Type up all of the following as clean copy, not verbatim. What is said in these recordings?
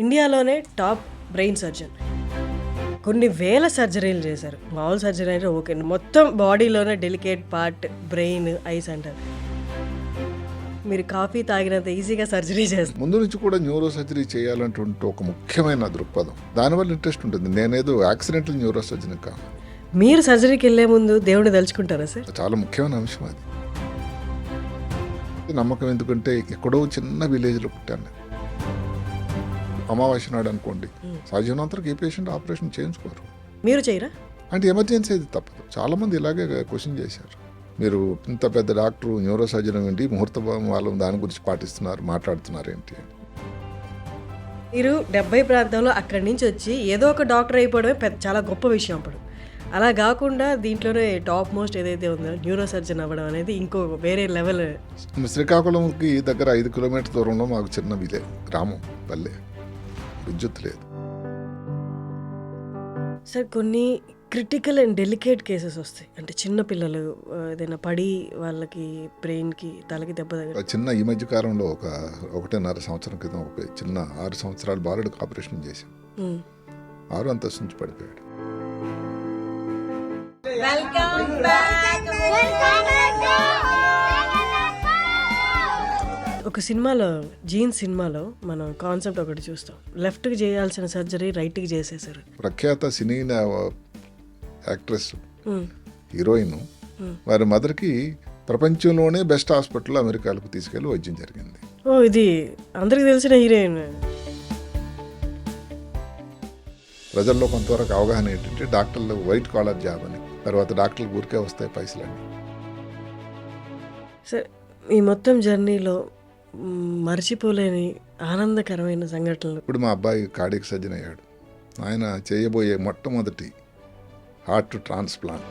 ఇండియాలోనే top brain surgeon. కొన్ని వేల సర్జరీలు చేశారు. మామూలు సర్జరీ అంటే ఓకే, మొత్తం బాడీలోనే డెలికేట్ పార్ట్ బ్రెయిన్, ఐస్ అంటారు. మీరు కాఫీ తాగినంత ఈజీగా సర్జరీ చేస్తారు. ముందు నుంచి కూడా న్యూరో సర్జరీ చేయాలంటుంటే ఒక ముఖ్యమైన దృక్పథం, దానివల్ల ఇంట్రెస్ట్ ఉంటుంది. నేనేదో యాక్సిడెంటల్ న్యూరో సర్జన్ కాదు. మీరు సర్జరీకి వెళ్ళే ముందు దేవుడిని తలుచుకుంటారా సార్? చాలా ముఖ్యమైన అంశం అది. నమ్మకం ఎందుకంటే ఎక్కడో చిన్న విలేజ్లో పుట్టాను నేను. అమావాస్య నాడు అనుకోండి, సహజనంతరకు ఏ పేషెంట్ ఆపరేషన్ చేయించుకోరు. మీరు చేయరా? అంటే ఎమర్జెన్సీ అది తప్పదు. చాలామంది ఇలాగే క్వశ్చన్ చేశారు. మీరు ఇంత పెద్ద డాక్టర్ న్యూరో సర్జన్ ఏంటి, ముహూర్త వాళ్ళు దాని గురించి పాటిస్తున్నారు, మాట్లాడుతున్నారు ఏంటి అని. మీరు 70 ప్రాంతంలో అక్కడి నుంచి వచ్చి ఏదో ఒక డాక్టర్ అయిపోవడమే చాలా గొప్ప విషయం. అప్పుడు అలా కాకుండా దీంట్లోనే టాప్ మోస్ట్ ఏదైతే ఉందో న్యూరో సర్జన్ అవ్వడం అనేది ఇంకో వేరే లెవెల్. శ్రీకాకుళంకి దగ్గర 5 కిలోమీటర్ దూరంలో మాకు చిన్న విలేజ్, గ్రామం, పల్లె, విద్యుత్ లేదు. సార్ కొన్ని క్రిటికల్ అండ్ డెలికేట్ కేసెస్ వస్తాయి. అంటే చిన్న పిల్లలు ఏదైనా పడి వాళ్ళకి బ్రెయిన్కి తలకి దెబ్బ తగ్గ చిన్న ఈ మధ్య కాలంలో 1.5 సంవత్సరం క్రితం ఒక చిన్న 6 సంవత్సరాల బాలుడికి ఆపరేషన్ చేశాం. 6 అంతస్తు నుంచి పడిపోయాడు. ఒక సినిమాలో, జీన్స్ సినిమాలో మనం కాన్సెప్ట్ ఒకటి చూస్తాం. లెఫ్ట్కి చేయాల్సిన సర్జరీ రైట్కి చేసేసారు. ప్రఖ్యాత సినీ యాక్ట్రెస్, హీరోయిన్, వారి మదర్కి ప్రపంచంలోనే బెస్ట్ హాస్పిటల్ అమెరికాలకు తీసుకెళ్లి వైద్యం జరిగింది. ఓ, ఇది అందరికి తెలిసిన హీరోయిన్. ప్రజల్లో కొంతవరకు అవగాహన ఏంటంటే డాక్టర్లు వైట్ కాలర్ జాబ్ అని, తర్వాత డాక్టర్లు ఊరికే వస్తాయి పైసలని. సార్, ఈ మొత్తం జర్నీలో మర్చిపోలేని ఆనందకరమైన సంఘటనలు. ఇప్పుడు మా అబ్బాయి కార్డియక్ సర్జన్ అయ్యాడు. ఆయన చేయబోయే మొట్టమొదటి heart transplant.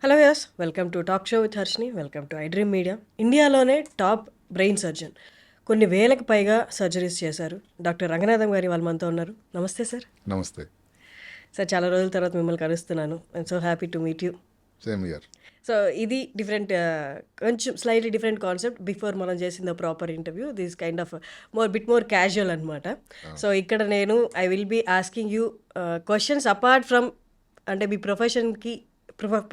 Hello viewers, welcome to talk show with Harshini. Welcome to iDream media. ఇండియాలోనే టాప్ బ్రెయిన్ సర్జన్, కొన్ని వేలకు పైగా సర్జరీస్ చేశారు. డాక్టర్ రంగనాథం గారి వాళ్ళు మనతో ఉన్నారు. నమస్తే సార్. నమస్తే సార్, చాలా రోజుల తర్వాత మిమ్మల్ని కలుస్తున్నాను. I'm so happy to meet you. Same here. So ఇది డిఫరెంట్, కొంచెం స్లైట్లీ డిఫరెంట్ కాన్సెప్ట్. బిఫోర్ మనం చేసిన proper interview, this kind of bit more casual అనమాట. సో ఇక్కడ నేను I will be asking you questions apart from, అంటే మీ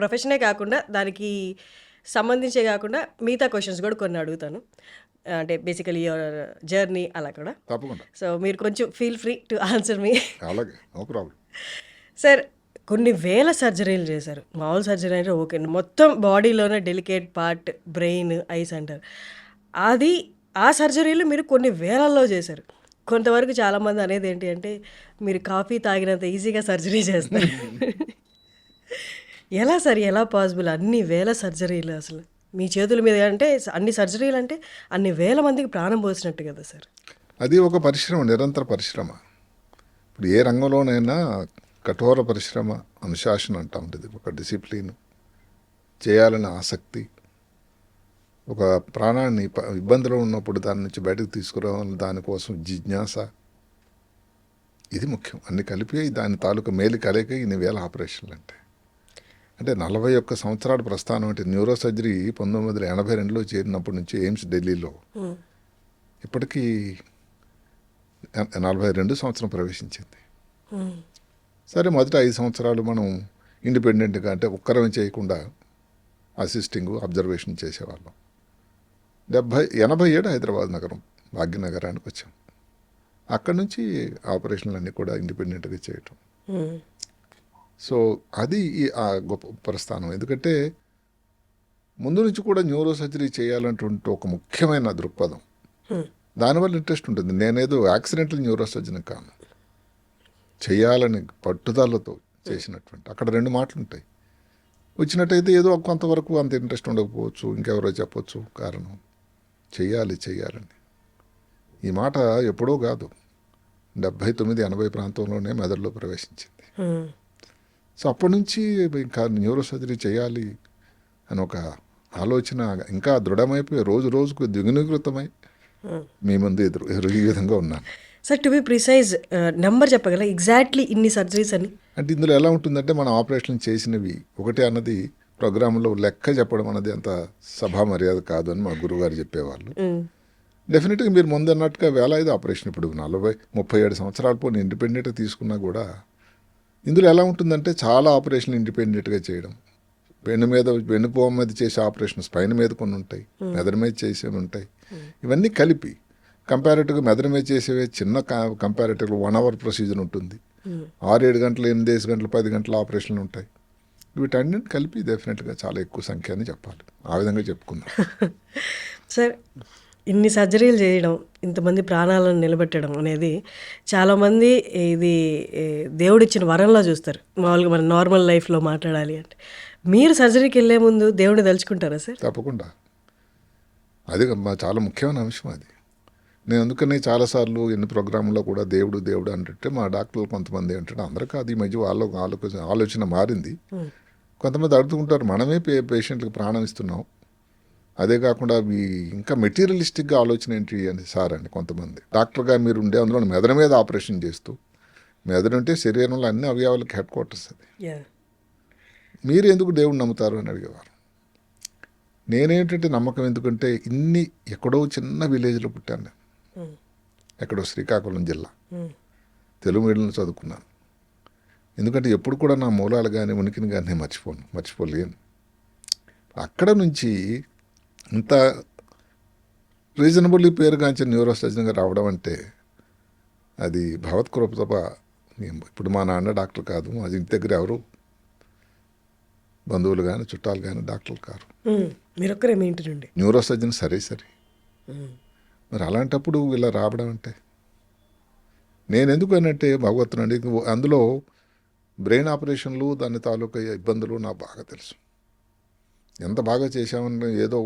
ప్రొఫెషనే కాకుండా దానికి సంబంధించే కాకుండా మిగతా క్వశ్చన్స్ కూడా కొన్ని అడుగుతాను. అంటే బేసికలీ యువర్ జర్నీ అలా కూడా. తప్పకుండా. సో మీరు కొంచెం ఫీల్ ఫ్రీ టు ఆన్సర్ మీ. అలాగే, నో ప్రాబ్లం. సార్, కొన్ని వేల సర్జరీలు చేశారు. మామూలు సర్జరీ అంటే ఓకే, మొత్తం బాడీలోనే డెలికేట్ పార్ట్ బ్రెయిన్, ఐస్ అంటారు. ఆ సర్జరీలు మీరు కొన్ని వేలల్లో చేశారు. కొంతవరకు చాలామంది అనేది ఏంటి అంటే మీరు కాఫీ తాగినంత ఈజీగా సర్జరీ చేస్తారు. ఎలా సార్, ఎలా పాసిబుల్ అన్ని వేల సర్జరీలు అసలు మీ చేతుల మీద? అంటే అన్ని సర్జరీలు అంటే అన్ని వేల మందికి ప్రాణం పోసినట్టు కదా సార్. అది ఒక పరిశ్రమ, నిరంతర పరిశ్రమ. ఇప్పుడు ఏ రంగంలోనైనా కఠోర పరిశ్రమ, అనుశాసన అంటా ఉంటుంది. ఒక డిసిప్లిన్, చేయాలనే ఆసక్తి, ఒక ప్రాణాన్ని ఇబ్బందిలో ఉన్నప్పుడు దాని నుంచి బయటకు తీసుకురావాలని దానికోసం జిజ్ఞాస, ఇది ముఖ్యం. అన్ని కలిపి దాని తాలూకా మేలు కలయిక ఇన్ని వేల ఆపరేషన్లు. అంటే 41 సంవత్సరాల ప్రస్థానం. అంటే న్యూరో సర్జరీ 1982లో చేరినప్పటి నుంచి ఎయిమ్స్ ఢిల్లీలో ఇప్పటికీ 42 సంవత్సరం ప్రవేశించింది. సరే, మొదటి 5 సంవత్సరాలు మనం ఇండిపెండెంట్గా, అంటే ఒక్కరమే చేయకుండా అసిస్టింగ్, అబ్జర్వేషన్ చేసేవాళ్ళం. 87 హైదరాబాద్ నగరం, భాగ్యనగరానికి వచ్చాం. అక్కడి నుంచి ఆపరేషన్లు అన్నీ కూడా ఇండిపెండెంట్గా చేయటం. సో అది ఆ గొప్ప ప్రస్థానం. ఎందుకంటే ముందు నుంచి కూడా న్యూరో సర్జరీ చేయాలంటుంటే ఒక ముఖ్యమైన దృక్పథం, దానివల్ల ఇంట్రెస్ట్ ఉంటుంది. నేనేదో యాక్సిడెంటల్ న్యూరో సర్జన్ కాను. చేయాలని పట్టుదలతో చేసినటువంటి. అక్కడ 2 మాటలు ఉంటాయి. వచ్చినట్టయితే ఏదో కొంతవరకు అంత ఇంట్రెస్ట్ ఉండకపోవచ్చు, ఇంకెవరో చెప్పొచ్చు కారణం. చెయ్యాలని ఈ మాట ఎప్పుడో కాదు, 79-80 ప్రాంతంలోనే మెదడులో ప్రవేశించింది. సో అప్పటి నుంచి ఇంకా న్యూరో సర్జరీ చేయాలి అని ఒక ఆలోచన ఇంకా దృఢమైపోయి రోజు రోజుకు ద్విగుణీకృతమై మీ ముందు ఈ విధంగా ఉన్నాను. Sir, to be precise number చెప్పగలరా ఎగ్జాక్ట్లీ ఇన్ని సర్జరీస్ అని? అంటే ఇందులో ఎలా ఉంటుందంటే మనం ఆపరేషన్ చేసినవి ఒకటే అన్నది ప్రోగ్రాంలో లెక్క చెప్పడం అనేది అంత సభా మర్యాద కాదు అని మా గురువుగారు చెప్పేవాళ్ళు. డెఫినెట్గా మీరు ముందు అన్నట్టుగా వేలాది ఆపరేషన్ ఇప్పుడు 37 సంవత్సరాల పోనీ ఇండిపెండెంట్గా తీసుకున్నా కూడా ఇందులో ఎలా ఉంటుందంటే చాలా ఆపరేషన్లు ఇండిపెండెంట్గా చేయడం, వెన్నుపోమ మీద చేసే ఆపరేషన్స్ పైన మీద కొన్ని ఉంటాయి, మెదడు మీద చేసేవి ఉంటాయి. ఇవన్నీ కలిపి కంపారేటివ్గా మెదడు మీద చేసేవి చిన్న కంపారేటివ్గా 1 hour ప్రొసీజర్ ఉంటుంది. 6-7 గంటలు, 8 గంటలు, 10 గంటల ఆపరేషన్లు ఉంటాయి. వీటన్నిటిని కలిపి డెఫినెట్గా చాలా ఎక్కువ సంఖ్య అని చెప్పాలి. ఆ విధంగా చెప్పుకుందాం. సార్, ఇన్ని సర్జరీలు చేయడం, ఇంతమంది ప్రాణాలను నిలబెట్టడం అనేది చాలామంది ఇది దేవుడిచ్చిన వరంలా చూస్తారు. మామూలుగా మన నార్మల్ లైఫ్లో మాట్లాడాలి అంటే మీరు సర్జరీకి వెళ్ళే ముందు దేవుడిని తలుచుకుంటారా సార్? తప్పకుండా. అది చాలా ముఖ్యమైన అంశం అది. నేను అందుకని చాలాసార్లు ఎన్ని ప్రోగ్రాంలో కూడా దేవుడు దేవుడు అంటే మా డాక్టర్లు కొంతమంది ఏంటంటే అందరూ కాదు, ఈ మధ్య వాళ్ళకు ఆలోచన మారింది. కొంతమంది అడుగుతుంటారు, మనమే పేషెంట్కి ప్రాణం ఇస్తున్నాం, అదే కాకుండా ఇంకా మెటీరియలిస్టిక్గా ఆలోచన ఏంటి అని సార్ అని కొంతమంది. డాక్టర్గా మీరు ఉండే అందులో మెదడు మీద ఆపరేషన్ చేస్తూ, మెదడు అంటే శరీరంలో అన్ని అవయవాలకి హెడ్ క్వార్టర్స్ అది. మీరు ఎందుకు దేవుడు నమ్ముతారు అని అడిగేవారు. నేనేంటంటే నమ్మకం ఎందుకంటే ఎక్కడో చిన్న విలేజ్లో పుట్టాను నేను, ఎక్కడో శ్రీకాకుళం జిల్లా, తెలుగు మీడియంలో చదువుకున్నాను. ఎందుకంటే ఎప్పుడు కూడా నా మూలాలు కానీ ఉనికిని కానీ నేను మర్చిపోలేను. అక్కడ నుంచి ఇంత రీజనబుల్లీ పేరుగాంచిన న్యూరో సర్జన్గా రావడం అంటే అది భగవత్ కృప తప్ప. ఇప్పుడు మా నాన్న డాక్టర్ కాదు, మా ఇంటి దగ్గర ఎవరు బంధువులు కానీ చుట్టాలు కానీ డాక్టర్లు కారు. మీరొక్కరే మీ ఇంటి నుండి న్యూరో సర్జన్ సరే. మరి అలాంటప్పుడు ఇలా రావడం అంటే నేను ఎందుకు అనంటే భగవత్తునండి. అందులో బ్రెయిన్ ఆపరేషన్లు దాని తాలూకా ఇబ్బందులు నాకు బాగా తెలుసు. ఎంత బాగా చేశామని ఏదో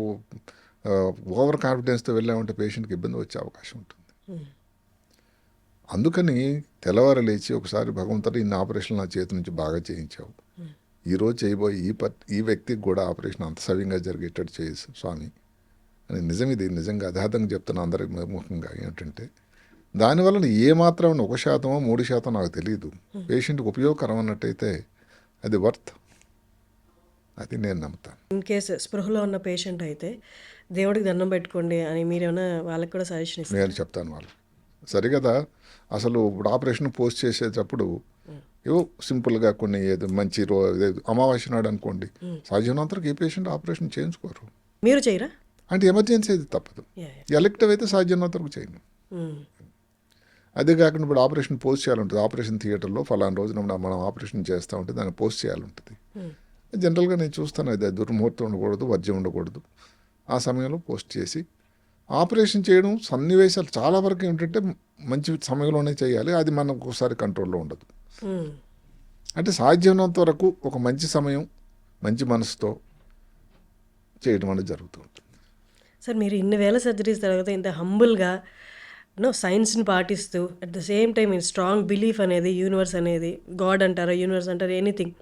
ఓవర్ కాన్ఫిడెన్స్తో వెళ్ళామంటే పేషెంట్కి ఇబ్బంది వచ్చే అవకాశం ఉంటుంది. అందుకని తెల్లవారు లేచి ఒకసారి భగవంతుడు ఇన్ని ఆపరేషన్లు నా చేతి నుంచి బాగా చేయించావు, ఈరోజు చేయబోయే ఈ వ్యక్తికి కూడా ఆపరేషన్ అంత సవ్యంగా జరిగేటట్టు చేసి స్వామి అని ఇది నిజంగా అధాతంగా చెప్తున్నా అందరికి ముఖ్యంగా. ఏంటంటే దానివల్ల ఏమాత్రం 1%, 3% నాకు తెలియదు, పేషెంట్కి ఉపయోగకరం అన్నట్టయితే అది వర్త్, అది నేను నమ్ముతాను. ఇన్ కేసు స్పృహలో ఉన్న పేషెంట్ అయితే దేవుడికి దండం పెట్టుకోండి అని మీరేమైనా వాళ్ళకి కూడా సజెషన్ ఇస్తారు? నేను చెప్తాను వాళ్ళు సరిగదా. అసలు ఇప్పుడు ఆపరేషన్ పోస్ట్ చేసేటప్పుడు ఏవో సింపుల్గా కొన్ని ఏదో మంచి అమావాస్య నాడు అనుకోండి, సాధ్యమైనంతవరకు ఏ పేషెంట్ ఆపరేషన్ చేయించుకోరు. మీరు చేయరా? అంటే ఎమర్జెన్సీ అయితే తప్పదు, ఎలక్టివ్ అయితే సాధ్యమైనంతవరకు చేయను. అదే కాకుండా ఇప్పుడు ఆపరేషన్ పోస్ట్ చేయాలంటుంది, ఆపరేషన్ థియేటర్లో ఫలానా రోజున మనం ఆపరేషన్ చేస్తూ ఉంటే దాన్ని పోస్ట్ చేయాలంటుంది. జనరల్గా నేను చూస్తాను, అది దుర్ముహూర్తం ఉండకూడదు, వర్జ్యం ఉండకూడదు, ఆ సమయంలో పోస్ట్ చేసి ఆపరేషన్ చేయడం సన్నివేశాలు చాలా వరకు ఏంటంటే మంచి సమయంలోనే చేయాలి. అది మనకు ఒకసారి కంట్రోల్లో ఉండదు. అంటే సాధ్యమైనంత వరకు ఒక మంచి సమయం, మంచి మనసుతో చేయడం అనేది జరుగుతూ ఉంటుంది. సార్, మీరు ఇన్ని వేల సర్జరీస్ తర్వాత ఇంత హంబుల్గా సైన్స్ని పాటిస్తూ అట్ ద సేమ్ టైం ఈ స్ట్రాంగ్ బిలీఫ్ అనేది, యూనివర్స్ అనేది, గాడ్ అంటారా, యూనివర్స్ అంటారా, ఎనీథింగ్,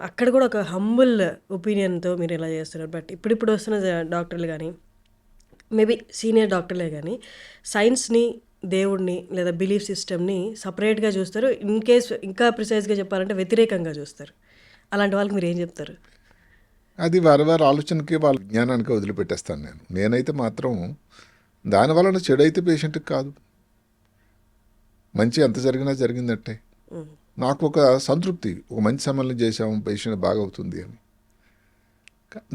అక్కడ కూడా ఒక హంబుల్ ఒపీనియన్తో మీరు ఇలా చేస్తున్నారు. బట్ ఇప్పుడు వస్తున్న డాక్టర్లు కానీ, మేబీ సీనియర్ డాక్టర్లే కానీ సైన్స్ని, దేవుడిని లేదా బిలీఫ్ సిస్టమ్ని సపరేట్గా చూస్తారు. ఇన్ కేస్ ఇంకా ప్రిసైజ్గా చెప్పాలంటే వ్యతిరేకంగా చూస్తారు. అలాంటి వాళ్ళకి మీరు ఏం చెప్తారు? అది వారి ఆలోచనకి, వాళ్ళ జ్ఞానానికి వదిలిపెట్టేస్తాను నేనైతే మాత్రం. దానివలన చెడు అయితే పేషెంట్కి కాదు, మంచి ఎంత జరిగినా జరిగిందంటే నాకు ఒక సంతృప్తి, ఒక మంచి సమయంలో చేసాము, పేషెంట్ బాగా అవుతుంది అని.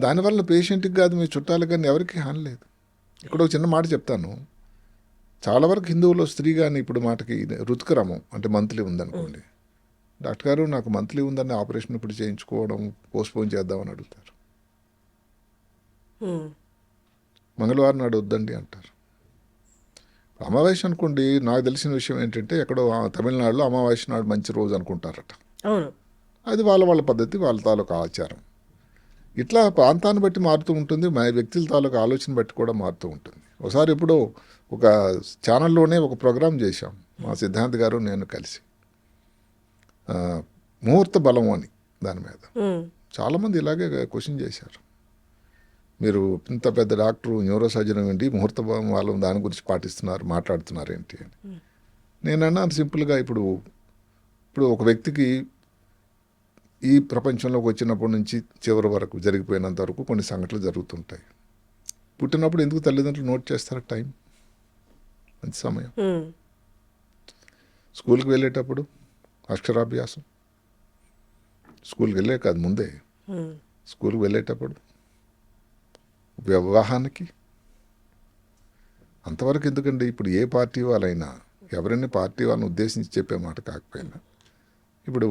దానివల్ల పేషెంట్కి కాదు, మీ చుట్టాలకు కానీ ఎవరికి హాని లేదు. ఇక్కడ ఒక చిన్న మాట చెప్తాను. చాలా వరకు హిందువులో స్త్రీ కానీ ఇప్పుడు మాటకి ఋతుక్రమం అంటే మంత్లీ ఉందనుకోండి, డాక్టర్ గారు నాకు మంత్లీ ఉందని ఆపరేషన్ ఇప్పుడు చేయించుకోవడం పోస్ట్పోన్ చేద్దామని అడుగుతారు. మంగళవారం నాడు వద్దండి అంటారు. అమావాస్య అనుకోండి, నాకు తెలిసిన విషయం ఏంటంటే ఎక్కడో తమిళనాడులో అమావాస్య నాడు మంచి రోజు అనుకుంటారట. అది వాళ్ళ పద్ధతి, వాళ్ళ తాలూకా ఆచారం. ఇట్లా ప్రాంతాన్ని బట్టి మారుతూ ఉంటుంది, వ్యక్తుల తాలూకా ఆలోచన బట్టి కూడా మారుతూ ఉంటుంది. ఒకసారి ఎప్పుడో ఒక ఛానల్లోనే ఒక ప్రోగ్రాం చేశాం, మా సిద్ధాంత్ గారు నేను కలిసి, ముహూర్త బలం అని దాని మీద. చాలామంది ఇలాగే క్వశ్చన్ చేశారు, మీరు ఇంత పెద్ద డాక్టరు, న్యూరో సర్జన్ ఏంటి, ముహూర్త బలం వాళ్ళు దాని గురించి మాట్లాడుతున్నారు ఏంటి అని. నేను అన్నాను సింపుల్గా, ఇప్పుడు ఒక వ్యక్తికి ఈ ప్రపంచంలోకి వచ్చినప్పటి నుంచి చివరి వరకు జరిగిపోయినంత వరకు కొన్ని సంఘటనలు జరుగుతుంటాయి. పుట్టినప్పుడు ఎందుకు తల్లిదండ్రులు నోట్ చేస్తారు టైం, మంచి సమయం. స్కూల్కి వెళ్ళేటప్పుడు అక్షరాభ్యాసం, స్కూల్కి వెళ్ళే కాదు ముందే, స్కూల్కి వెళ్ళేటప్పుడు వివాహానికి, అంతవరకు ఎందుకండి. ఇప్పుడు ఏ పార్టీ వాళ్ళైనా ఎవరైనా పార్టీ వాళ్ళని ఉద్దేశించి చెప్పే మాట కాకపోయినా ఇప్పుడు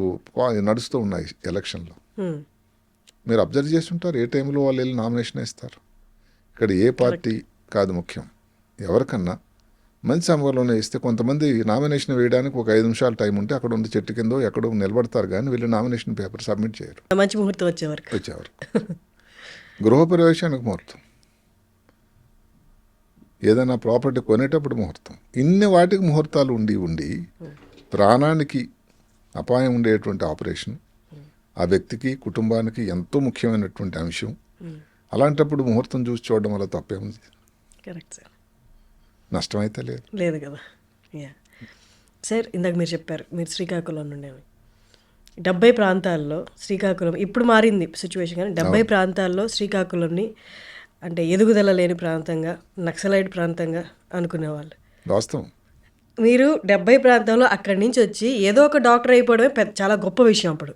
నడుస్తూ ఉన్నాయి ఎలక్షన్లో, మీరు అబ్జర్వ్ చేస్తుంటారు ఏ టైంలో వాళ్ళు వెళ్ళి నామినేషన్ ఇస్తారు. ఇక్కడ ఏ పార్టీ కాదు ముఖ్యం, ఎవరికన్నా మంచి సమయంలోనే ఇస్తే కొంతమంది నామినేషన్ వేయడానికి ఒక 5 నిమిషాలు టైం ఉంటే అక్కడ ఉన్న చెట్టు కిందో ఎక్కడో నిలబడతారు, కానీ వీళ్ళు నామినేషన్ పేపర్ సబ్మిట్ చేయరు. మంచి ముహూర్తం వచ్చేవరకు గృహప్రవేశానికి ముహూర్తం, ఏదైనా ప్రాపర్టీ కొనేటప్పుడు ముహూర్తం, ఇన్ని వాటికి ముహూర్తాలు ఉండి ప్రాణానికి అపాయం ఉండేటువంటి ఆపరేషన్ ఆ వ్యక్తికి కుటుంబానికి ఎంతో ముఖ్యమైనటువంటి అంశం. అలాంటప్పుడు ముహూర్తం చూసి చూడడం వల్ల తప్పేముంది? Correct sir. నష్టమైతే లేదు కదా. యా సార్, ఇందాక మీరు చెప్పారు మీరు శ్రీకాకుళం నుండి. 70 ప్రాంతాల్లో శ్రీకాకుళం ఇప్పుడు మారింది సిచ్యువేషన్, కానీ 70 ప్రాంతాల్లో శ్రీకాకుళంని అంటే ఎదుగుదల లేని ప్రాంతంగా, నక్సలైట్ ప్రాంతంగా అనుకునేవాళ్ళు. వాస్తవం. మీరు 70 ప్రాంతంలో అక్కడి నుంచి వచ్చి ఏదో ఒక డాక్టర్ అయిపోవడమే చాలా గొప్ప విషయం అప్పుడు.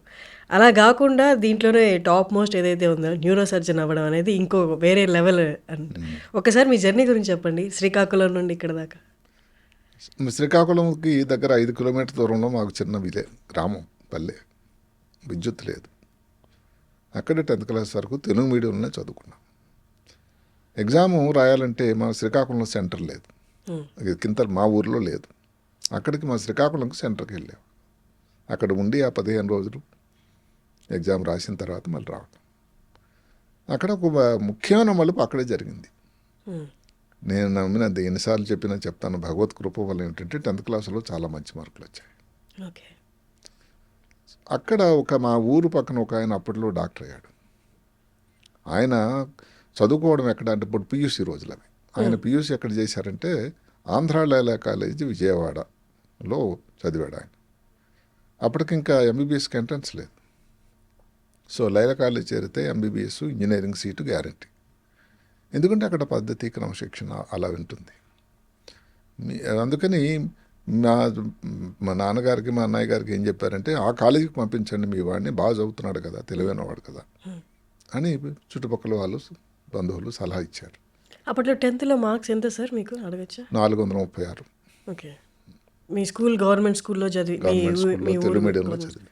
అలా కాకుండా దీంట్లోనే టాప్ మోస్ట్ ఏదైతే ఉందో న్యూరో సర్జన్ అవ్వడం అనేది ఇంకో వేరే లెవెల్. ఒకసారి మీ జర్నీ గురించి చెప్పండి, శ్రీకాకుళం నుండి ఇక్కడ దాకా. శ్రీకాకుళంకి దగ్గర 5 కిలోమీటర్ దూరంలో మాకు చిన్న గ్రామం, పల్లె, విద్యుత్ లేదు. అక్కడే 10th క్లాస్ వరకు తెలుగు మీడియంలోనే చదువుకున్నాం. ఎగ్జాము రాయాలంటే మా శ్రీకాకుళంలో సెంటర్ లేదు, కింద మా ఊర్లో లేదు. అక్కడికి మా శ్రీకాకుళంకి సెంటర్కి వెళ్ళాం. అక్కడ ఉండి ఆ 15 రోజులు ఎగ్జామ్ రాసిన తర్వాత మళ్ళీ రావడం. అక్కడ ఒక ముఖ్యమైన మలుపు అక్కడే జరిగింది. నేను నమ్మినది ఎన్నిసార్లు చెప్పినా చెప్తాను, భగవత్ కృప వల్ల ఏంటంటే 10th క్లాసులో చాలా మంచి మార్కులు వచ్చాయి. అక్కడ మా ఊరు పక్కన ఒక ఆయన అప్పట్లో డాక్టర్ అయ్యాడు. ఆయన చదువుకోవడం ఎక్కడ అంటే ఇప్పుడు పియూసీ రోజులు అవి. ఆయన పియూసీ ఎక్కడ చేశారంటే ఆంధ్ర లైలా కాలేజీ విజయవాడలో చదివాడు ఆయన. అప్పటికి ఇంకా ఎంబీబీఎస్కి ఎంట్రన్స్ లేదు. సో లైలా కాలేజ్ చేరితే ఎంబీబీఎస్ ఇంజనీరింగ్ సీటు గ్యారంటీ. ఎందుకంటే అక్కడ పద్ధతి క్రమశిక్షణ అలా ఉంటుంది. అందుకని మా నాన్నగారికి మా అన్నయ్య గారికి ఏం చెప్పారంటే ఆ కాలేజీకి పంపించండి మీ వాడిని, బాగా చదువుతున్నాడు కదా, తెలివైన వాడు కదా అని చుట్టుపక్కల వాళ్ళు బంధువులు సలహా ఇచ్చారు. అప్పట్లో 10th మార్క్స్ ఎంత సార్ మీకు అడగచ్చా? 436. ఓకే. మీ స్కూల్ గవర్నమెంట్ స్కూల్లో చదివి, తెలుగు మీడియంలో చదివి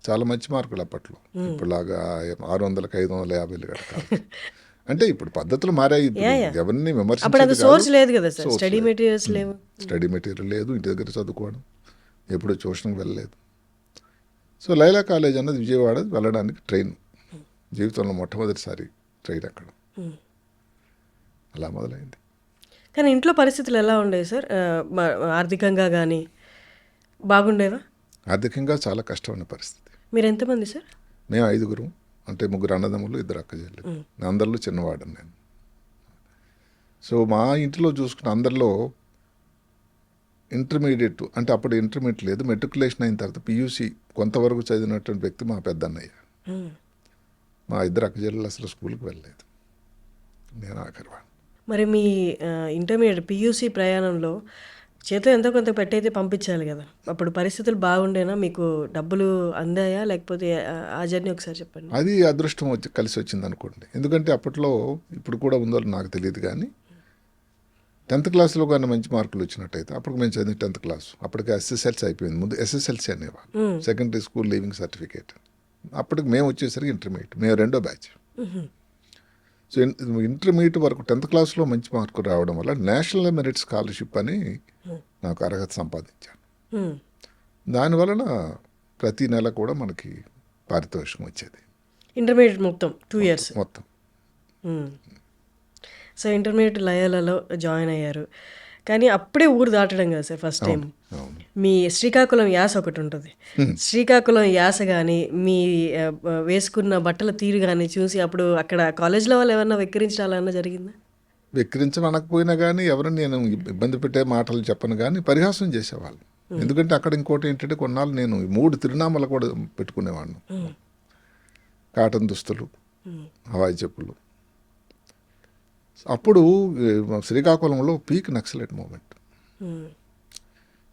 చాలా మంచి మార్కులు అప్పట్లో. ఇప్పుడులాగా 600కి 550 కాదు. అంటే ఇప్పుడు పద్ధతులు మారాయి. ఎవరిని సోర్స్ లేదు కదా సార్, స్టడీ మెటీరియల్స్ లేవు, స్టడీ మెటీరియల్ లేదు, ఇంటి దగ్గర చదువుకోవడం, ఎప్పుడు ట్యూషన్కి వెళ్ళలేదు. సో లైలా కాలేజ్ అన్నది విజయవాడ వెళ్ళడానికి ట్రైన్, జీవితంలో మొట్టమొదటిసారి ట్రైన్ అక్కడ. అలా మొదలైంది. కానీ ఇంట్లో పరిస్థితులు ఎలా ఉండేవి సార్? ఆర్థికంగా కానీ బాగుండేవా? ఆర్థికంగా చాలా కష్టమైన పరిస్థితి. మీరు ఎంతమంది సార్? మేము 5గురు, అంటే 3 అన్నదమ్ములు 2 అక్కచెల్లెలు. అందరిలో చిన్నవాడని నేను. సో మా ఇంట్లో చూసుకున్న అందరిలో ఇంటర్మీడియట్, అంటే అప్పుడు ఇంటర్మీడియట్ లేదు, మెట్రికులేషన్ అయిన తర్వాత పియూసీ కొంతవరకు చదివినటువంటి వ్యక్తి మా పెద్దన్నయ్య. మా 2 అక్కచెల్లెలు అసలు స్కూల్కి వెళ్ళలేదు, నేను ఆఖరివాడు. మరి మీ ఇంటర్మీడియట్ పియూసీ ప్రయాణంలో చేతిలో ఎంతో కొంత పెట్టయితే పంపించాలి కదా, అప్పుడు పరిస్థితులు బాగుండేనా? మీకు డబ్బులు అందాయా లేకపోతే ఆ జర్నీ ఒకసారి చెప్పండి. అది అదృష్టం కలిసి వచ్చింది అనుకోండి. ఎందుకంటే అప్పట్లో, ఇప్పుడు కూడా ఉందో నాకు తెలియదు కానీ 10th క్లాస్లో కానీ మంచి మార్కులు వచ్చినట్టయితే, అప్పుడు మేము చదివిన 10th క్లాస్ అప్పటికి ఎస్ఎస్ఎల్సీ అయిపోయింది. ముందు ఎస్ఎస్ఎల్సీ అనేవాళ్ళు, సెకండరీ స్కూల్ లీవింగ్ సర్టిఫికేట్. అప్పటికి మేము వచ్చేసరికి ఇంటర్మీడియట్, మేము 2వ బ్యాచ్. సో ఇంటర్మీడియట్ వరకు 10th క్లాస్లో మంచి మార్కులు రావడం వల్ల నేషనల్ మెరిట్ స్కాలర్షిప్ అని నాకు అర్హత సంపాదించాను. దానివలన ప్రతి నెల కూడా మనకి పారితోషికం వచ్చేది. ఇంటర్మీడియట్ మొత్తం 2 years మొత్తం. సో ఇంటర్మీడియట్ లయాలలో జాయిన్ అయ్యారు, కానీ అప్పుడే ఊరు దాటడం కదా సార్ ఫస్ట్ టైం. మీ శ్రీకాకుళం యాస ఒకటి ఉంటుంది, శ్రీకాకుళం యాస కానీ మీ వేసుకున్న బట్టల తీరు కానీ చూసి అప్పుడు అక్కడ కాలేజ్లో వాళ్ళు ఏమన్నా వెక్కిరించాలన్నా జరిగిందా? వెక్కిరించడం అనకపోయినా కానీ ఎవరిని నేను ఇబ్బంది పెట్టే మాటలు చెప్పను కానీ పరిహాసం చేసేవాళ్ళు. ఎందుకంటే అక్కడ ఇంకోటి ఏంటంటే కొన్నాళ్ళు నేను 3 తిరునామాలు కూడా పెట్టుకునేవాడిని. కాటన్ దుస్తులు, హవాయి చెప్పులు. అప్పుడు శ్రీకాకుళంలో పీక్ నక్సలైట్ మూమెంట్.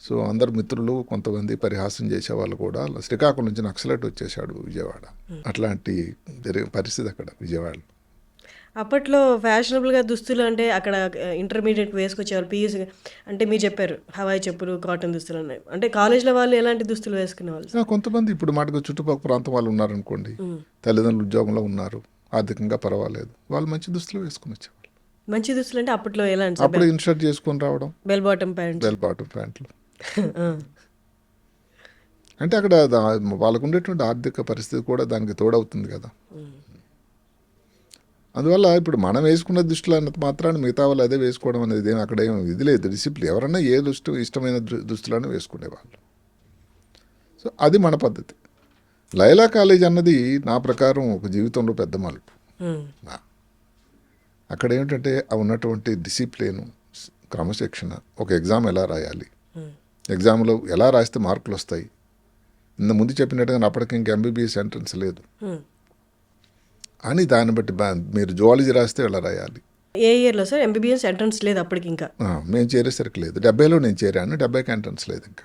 సో అందరు మిత్రులు కొంతమంది పరిహాసం చేసేవాళ్ళు కూడా శ్రీకాకుళం నుంచి నక్సలైట్ వచ్చేసాడు విజయవాడ. అట్లాంటి పరిస్థితి అక్కడ విజయవాడలో. అప్పట్లో ఫ్యాషనబుల్గా దుస్తులు అంటే అక్కడ ఇంటర్మీడియట్ వేసుకొచ్చేవాళ్ళు పీయూసీ. అంటే మీరు చెప్పారు హవాయి చెప్పులు, కాటన్ దుస్తులు ఉన్నాయి. అంటే కాలేజ్లో వాళ్ళు ఎలాంటి దుస్తులు వేసుకునేవాళ్ళు? కొంతమంది ఇప్పుడు మాటకు చుట్టుపక్కల ప్రాంతం వాళ్ళు ఉన్నారనుకోండి, తల్లిదండ్రులు ఉద్యోగంలో ఉన్నారు, ఆర్థికంగా పర్వాలేదు, వాళ్ళు మంచి దుస్తులు వేసుకుని వచ్చేవాళ్ళు. మంచి దుస్తులు అంటే అప్పట్లో ఎలాంటి? అప్పుడు ఇన్షర్ట్ చేసుకొని రావడం, బెల్ బాటమ్ ప్యాంట్లు. అంటే అక్కడ వాళ్ళకు ఉండేటువంటి ఆర్థిక పరిస్థితి కూడా దానికి తోడవుతుంది కదా. అందువల్ల ఇప్పుడు మనం వేసుకున్న దుస్తులు అన్నది మాత్రాన్ని మిగతా వాళ్ళు అదే వేసుకోవడం అనేది అక్కడ ఏం ఇది లేదు, డిసిప్లిన్. ఎవరన్నా ఏ ఇష్టమైన దుస్తులను వేసుకునేవాళ్ళు. సో అది మన పద్ధతి. లైలా కాలేజ్ అన్నది నా ప్రకారం ఒక జీవితంలో పెద్ద మలుపు. అక్కడ ఏమిటంటే ఉన్నటువంటి డిసిప్లిన్, క్రమశిక్షణ, ఒక ఎగ్జామ్ ఎలా రాయాలి, ఎగ్జామ్లో ఎలా రాస్తే మార్కులు వస్తాయి. ముందు చెప్పినట్టుగా అప్పటికి ఇంక ఎంబీబీఎస్ ఎంట్రన్స్ లేదు అని దాన్ని బట్టి మీరు జువాలజీ రాస్తే ఎలా రాయాలి. ఏ ఇయర్లో సార్ ఎంబీబీఎస్ ఎంట్రన్స్ లేదు అప్పటికి? ఇంకా మేము చేరేసరికి లేదు. 70లో నేను చేరాను, 70కి ఎంట్రన్స్ లేదు. ఇంకా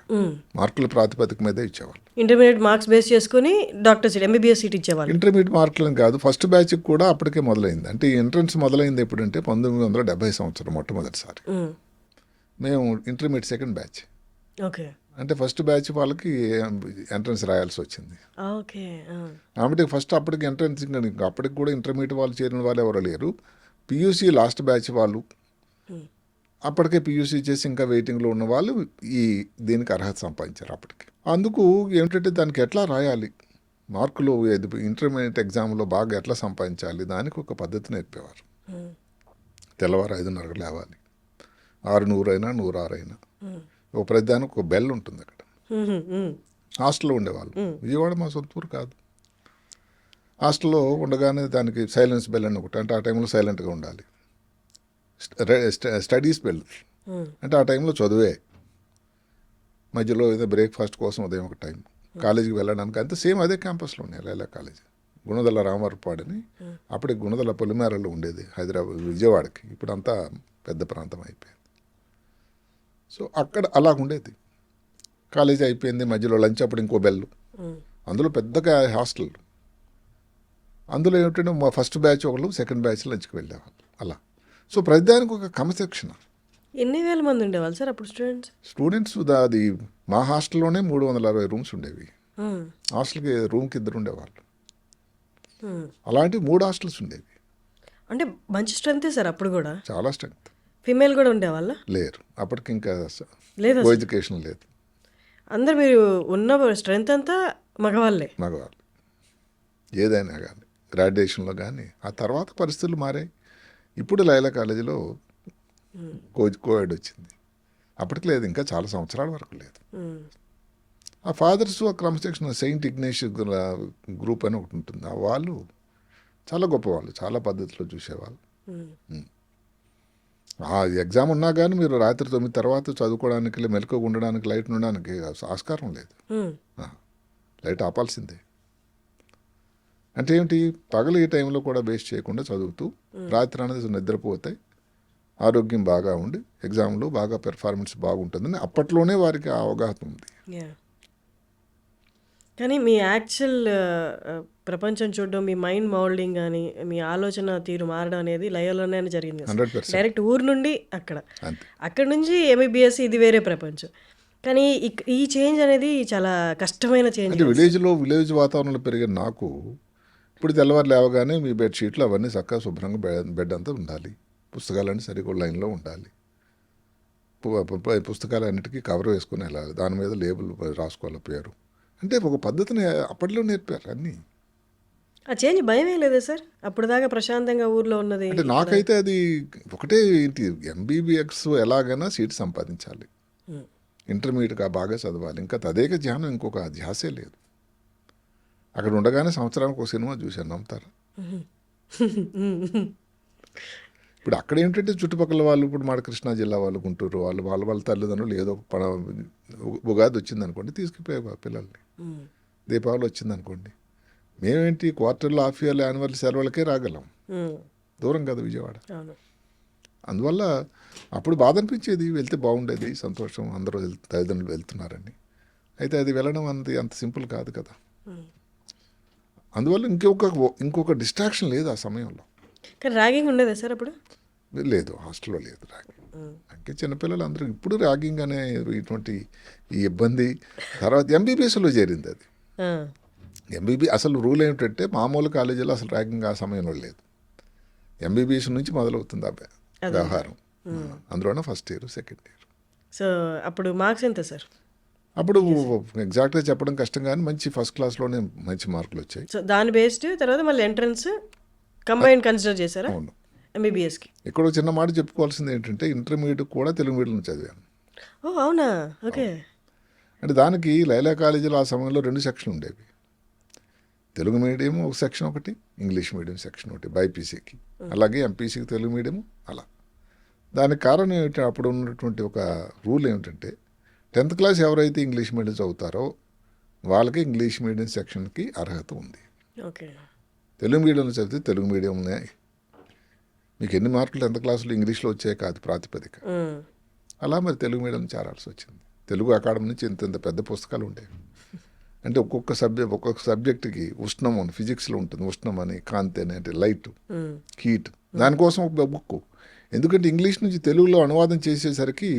మార్కుల ప్రాతిపదిక మీదే ఇచ్చేవాళ్ళు. ఇంటర్మీడియట్ మార్క్స్ బేస్ చేసుకుని డాక్టర్ సీట్, ఎంబీబీఎస్ సీట్ ఇచ్చేవాళ్ళు. ఇంటర్మీడియట్ మార్కులను కాదు, ఫస్ట్ బ్యాచ్కి కూడా అప్పటికే మొదలైంది. అంటే ఈ ఎంట్రన్స్ మొదలైంది ఎప్పుడంటే 1970 సంవత్సరం మొట్టమొదటిసారి. మేము ఇంటర్మీడియట్ సెకండ్ బ్యాచ్. ఓకే. అంటే ఫస్ట్ బ్యాచ్ వాళ్ళకి ఎంట్రన్స్ రాయాల్సి వచ్చింది. ఓకే. కాబట్టి ఫస్ట్ అప్పటికి ఎంట్రన్స్, అప్పటికి కూడా ఇంటర్మీడియట్ వాళ్ళు చేరిన వాళ్ళు ఎవరు లేరు. పియూసీ లాస్ట్ బ్యాచ్ వాళ్ళు అప్పటికే పియూసీ చేసి ఇంకా వెయిటింగ్లో ఉన్న వాళ్ళు దీనికి అర్హత సంపాదించారు అప్పటికి. అందుకు ఏమిటంటే దానికి ఎట్లా రాయాలి, మార్కులు ఇంటర్మీడియట్ ఎగ్జామ్లో బాగా ఎట్లా సంపాదించాలి, దానికి ఒక పద్ధతి నేర్పేవారు. తెల్లవారు 5:30 లేవాలి, 6:100 అయినా 106 అయినా. ఒక ప్రతిదానికి ఒక బెల్ ఉంటుంది అక్కడ. హాస్టల్లో ఉండేవాళ్ళు. విజయవాడ మా సొంత ఊరు కాదు. హాస్టల్లో ఉండగానే దానికి సైలెన్స్ బెల్ అని ఒకటి. అంటే ఆ టైంలో సైలెంట్గా ఉండాలి. స్టడీస్ బెల్ అంటే ఆ టైంలో చదువే. మధ్యలో ఏదో బ్రేక్ఫాస్ట్ కోసం ఉదయం ఒక టైం, కాలేజీకి వెళ్ళడానికి అంతే సేమ్ అదే క్యాంపస్లో ఉన్నాయి లైలా కాలేజీ. గుణదల రామవరపాడని అప్పటికి గుణదల పొలిమేరలో ఉండేది హైదరాబాద్ విజయవాడకి. ఇప్పుడు అంతా పెద్ద ప్రాంతం అయిపోయింది. సో అక్కడ అలా ఉండేది. కాలేజీ అయిపోయింది, మధ్యలో లంచ్ అప్పుడు ఇంకో బెల్. అందులో పెద్దగా హాస్టల్. అందులో ఏమిటంటే మా ఫస్ట్ బ్యాచ్ ఒకళ్ళు, సెకండ్ బ్యాచ్ లంచ్కి వెళ్ళేవాళ్ళు అలా. సో ప్రతిదానికి ఒక క్రమశిక్షణ. ఎన్ని వేల మంది ఉండేవాళ్ళు సార్ అప్పుడు స్టూడెంట్స్? అది మా హాస్టల్లోనే 360 రూమ్స్ ఉండేవి. హాస్టల్కి రూమ్కి 2 ఉండేవాళ్ళు. అలాంటి 3 హాస్టల్స్ ఉండేవి. అంటే మంచి స్ట్రెంగ్తే సార్ అప్పుడు కూడా? చాలా స్ట్రెంగ్త్. ఫీమేల్ కూడా ఉండేవాళ్ళ? లేరు అప్పటికి, ఇంకా లేదు, ఎడ్యుకేషన్ లేదు. అందరు మీరు ఉన్న స్ట్రెంగ్త్ అంతా మగవాళ్ళే? మగవాళ్ళు. ఏదైనా కానీ గ్రాడ్యుయేషన్లో కానీ. ఆ తర్వాత పరిస్థితులు మారాయి. ఇప్పుడు లైలా కాలేజీలో కోఎడ్ వచ్చింది. అప్పటికి లేదు, ఇంకా చాలా సంవత్సరాల వరకు లేదు. ఆ ఫాదర్స్ ఆ క్రమశిక్షణ, సెయింట్ ఇగ్నేషియస్ గ్రూప్ అని ఒకటి ఉంటుంది. వాళ్ళు చాలా గొప్పవాళ్ళు, చాలా పద్ధతిలో చూసేవాళ్ళు. ఆ ఎగ్జామ్ ఉన్నా కానీ మీరు రాత్రి 9 తర్వాత చదువుకోవడానికి, మెలకువగా ఉండడానికి, లైట్ ఉండడానికి ఆస్కారం లేదు. లైట్ ఆపాల్సిందే. అంటే ఏమిటి, పగలు ఈ టైంలో కూడా వేస్ట్ చేయకుండా చదువుతూ రాత్రి అనేది నిద్రపోతే ఆరోగ్యం బాగా ఉండి ఎగ్జామ్లో బాగా పెర్ఫార్మెన్స్ బాగుంటుందని అప్పట్లోనే వారికి అవగాహన ఉంది. కానీ మీ యాక్చువల్ ప్రపంచం చూడడం, మీ మైండ్ మౌల్డింగ్ కానీ, మీ ఆలోచన తీరు మారడం అనేది లయోలోనే జరిగింది. 100%. డైరెక్ట్ ఊరు నుండి అక్కడ నుంచి ఎంబీబీఎస్, ఇది వేరే ప్రపంచం. కానీ ఈ చేంజ్ అనేది చాలా కష్టమైన చేంజ్. అంటే విలేజ్ వాతావరణంలో పెరిగిన నాకు ఇప్పుడు తెల్లవారు లేవగానే మీ బెడ్షీట్లు అవన్నీ చక్కగా శుభ్రంగా బెడ్ అంతా ఉండాలి, పుస్తకాలన్నీ సరిగ్గా లైన్లో ఉండాలి, పుస్తకాలన్నిటికీ కవర్ వేసుకుని వెళ్ళాలి, దాని మీద లేబుల్ రాసుకోవాలి పేరు. అంటే ఒక పద్ధతిని అప్పట్లో నేర్పారు అన్నీ. ఆ చేంజ్ భయమే లేదా సార్? అప్పుడు దాకా ప్రశాంతంగా ఊర్లో ఉన్నది. అంటే నాకైతే అది ఒకటే ఏంటి, ఎంబీబీఎస్ ఎలాగైనా సీట్ సంపాదించాలి, ఇంటర్మీడియట్గా బాగా చదవాలి, ఇంకా తదేక ధ్యానం, ఇంకొక ధ్యాసే లేదు. అక్కడ ఉండగానే సంవత్సరానికి ఒక సినిమా చూశాను, నమ్ముతారా? ఇప్పుడు అక్కడ ఏంటంటే చుట్టుపక్కల వాళ్ళు ఇప్పుడు మన కృష్ణా జిల్లా వాళ్ళు గుంటూరు వాళ్ళు వాళ్ళ తల్లిదండ్రులు ఏదో ఒక ఉగాది వచ్చింది అనుకోండి తీసుకుపోయే పిల్లల్ని, దీపావళి వచ్చింది అనుకోండి, మేమేంటి క్వార్టర్లో హాఫ్ ఇయర్లో యాన్యువల్ సెలవులకే రాగలం, దూరం కదా విజయవాడ. అందువల్ల అప్పుడు బాధ అనిపించేది, వెళ్తే బాగుండేది, సంతోషం, అందరూ తల్లిదండ్రులు వెళ్తున్నారని. అయితే అది వెళ్ళడం అంత సింపుల్ కాదు కదా. అందువల్ల ఇంకొక డిస్ట్రాక్షన్ లేదు ఆ సమయంలో. కానీ ర్యాగింగ్ ఉండేదా సార్ అప్పుడు? లేదు, హాస్టల్లో లేదు ర్యాగింగ్. అంటే చిన్నపిల్లలు అందరూ ఇప్పుడు ర్యాగింగ్ అనే ఇటువంటి ఈ ఇబ్బంది తర్వాత ఎంబీబీఎస్లో చేరింది అది. అసలు రూల్ ఏమిటంటే మామూలు కాలేజీలో అసలు ర్యాగింగ్ ఆ సమయంలో లేదు, ఎంబీబీఎస్ నుంచి మొదలవుతుంది ఆ వ్యవహారం. అందులోనే first year second year. So అప్పుడు మార్క్స్ ఎంత సార్? అప్పుడు ఎగ్జాక్ట్గా చెప్పడం కష్టం కానీ మంచి ఫస్ట్ క్లాస్లోనే మంచి మార్కులు వచ్చాయి. సో దాని బేస్డ్ తర్వాత మళ్ళీ ఎంట్రన్స్ కంబైన్ కన్సిడర్ చేశారా? అవును. ఎంబీబీఎస్కి ఇక్కడ ఒక చిన్న మాట చెప్పుకోవాల్సింది ఏంటంటే ఇంటర్మీడియట్ కూడా తెలుగు మీడియం చదివాను. ఓ అవునా, ఓకే. అంటే దానికి లైలా కాలేజీలో ఆ సమయంలో 2 సెక్షన్లు ఉండేవి, తెలుగు మీడియం ఒక సెక్షన్ ఒకటి, ఇంగ్లీష్ మీడియం సెక్షన్ ఒకటి బైపీసీకి, అలాగే ఎంపీసీకి తెలుగు మీడియం అలా. దానికి కారణం ఏమిటంటే అప్పుడు ఉన్నటువంటి ఒక రూల్ ఏమిటంటే 10th క్లాస్ ఎవరైతే ఇంగ్లీష్ మీడియం చదువుతారో వాళ్ళకి ఇంగ్లీష్ మీడియం సెక్షన్కి అర్హత ఉంది. ఓకే. తెలుగు మీడియంలో చదివితే తెలుగు మీడియంనే మీకు ఎన్ని మార్కులు 10th క్లాసులో ఇంగ్లీష్లో వచ్చాయి కాదు ప్రాతిపదిక. అలా మరి తెలుగు మీడియం చేరాల్సి వచ్చింది. తెలుగు అకాడమీ నుంచి ఇంత పెద్ద పుస్తకాలు ఉండేవి. అంటే ఒక్కొక్క సబ్జెక్టుకి ఉష్ణం అని ఫిజిక్స్లో ఉంటుంది, ఉష్ణం అని, కాంతి అని అంటే లైట్, హీట్, దానికోసం ఒక బుక్. ఎందుకంటే ఇంగ్లీష్ నుంచి తెలుగులో అనువాదం చేసేసరికి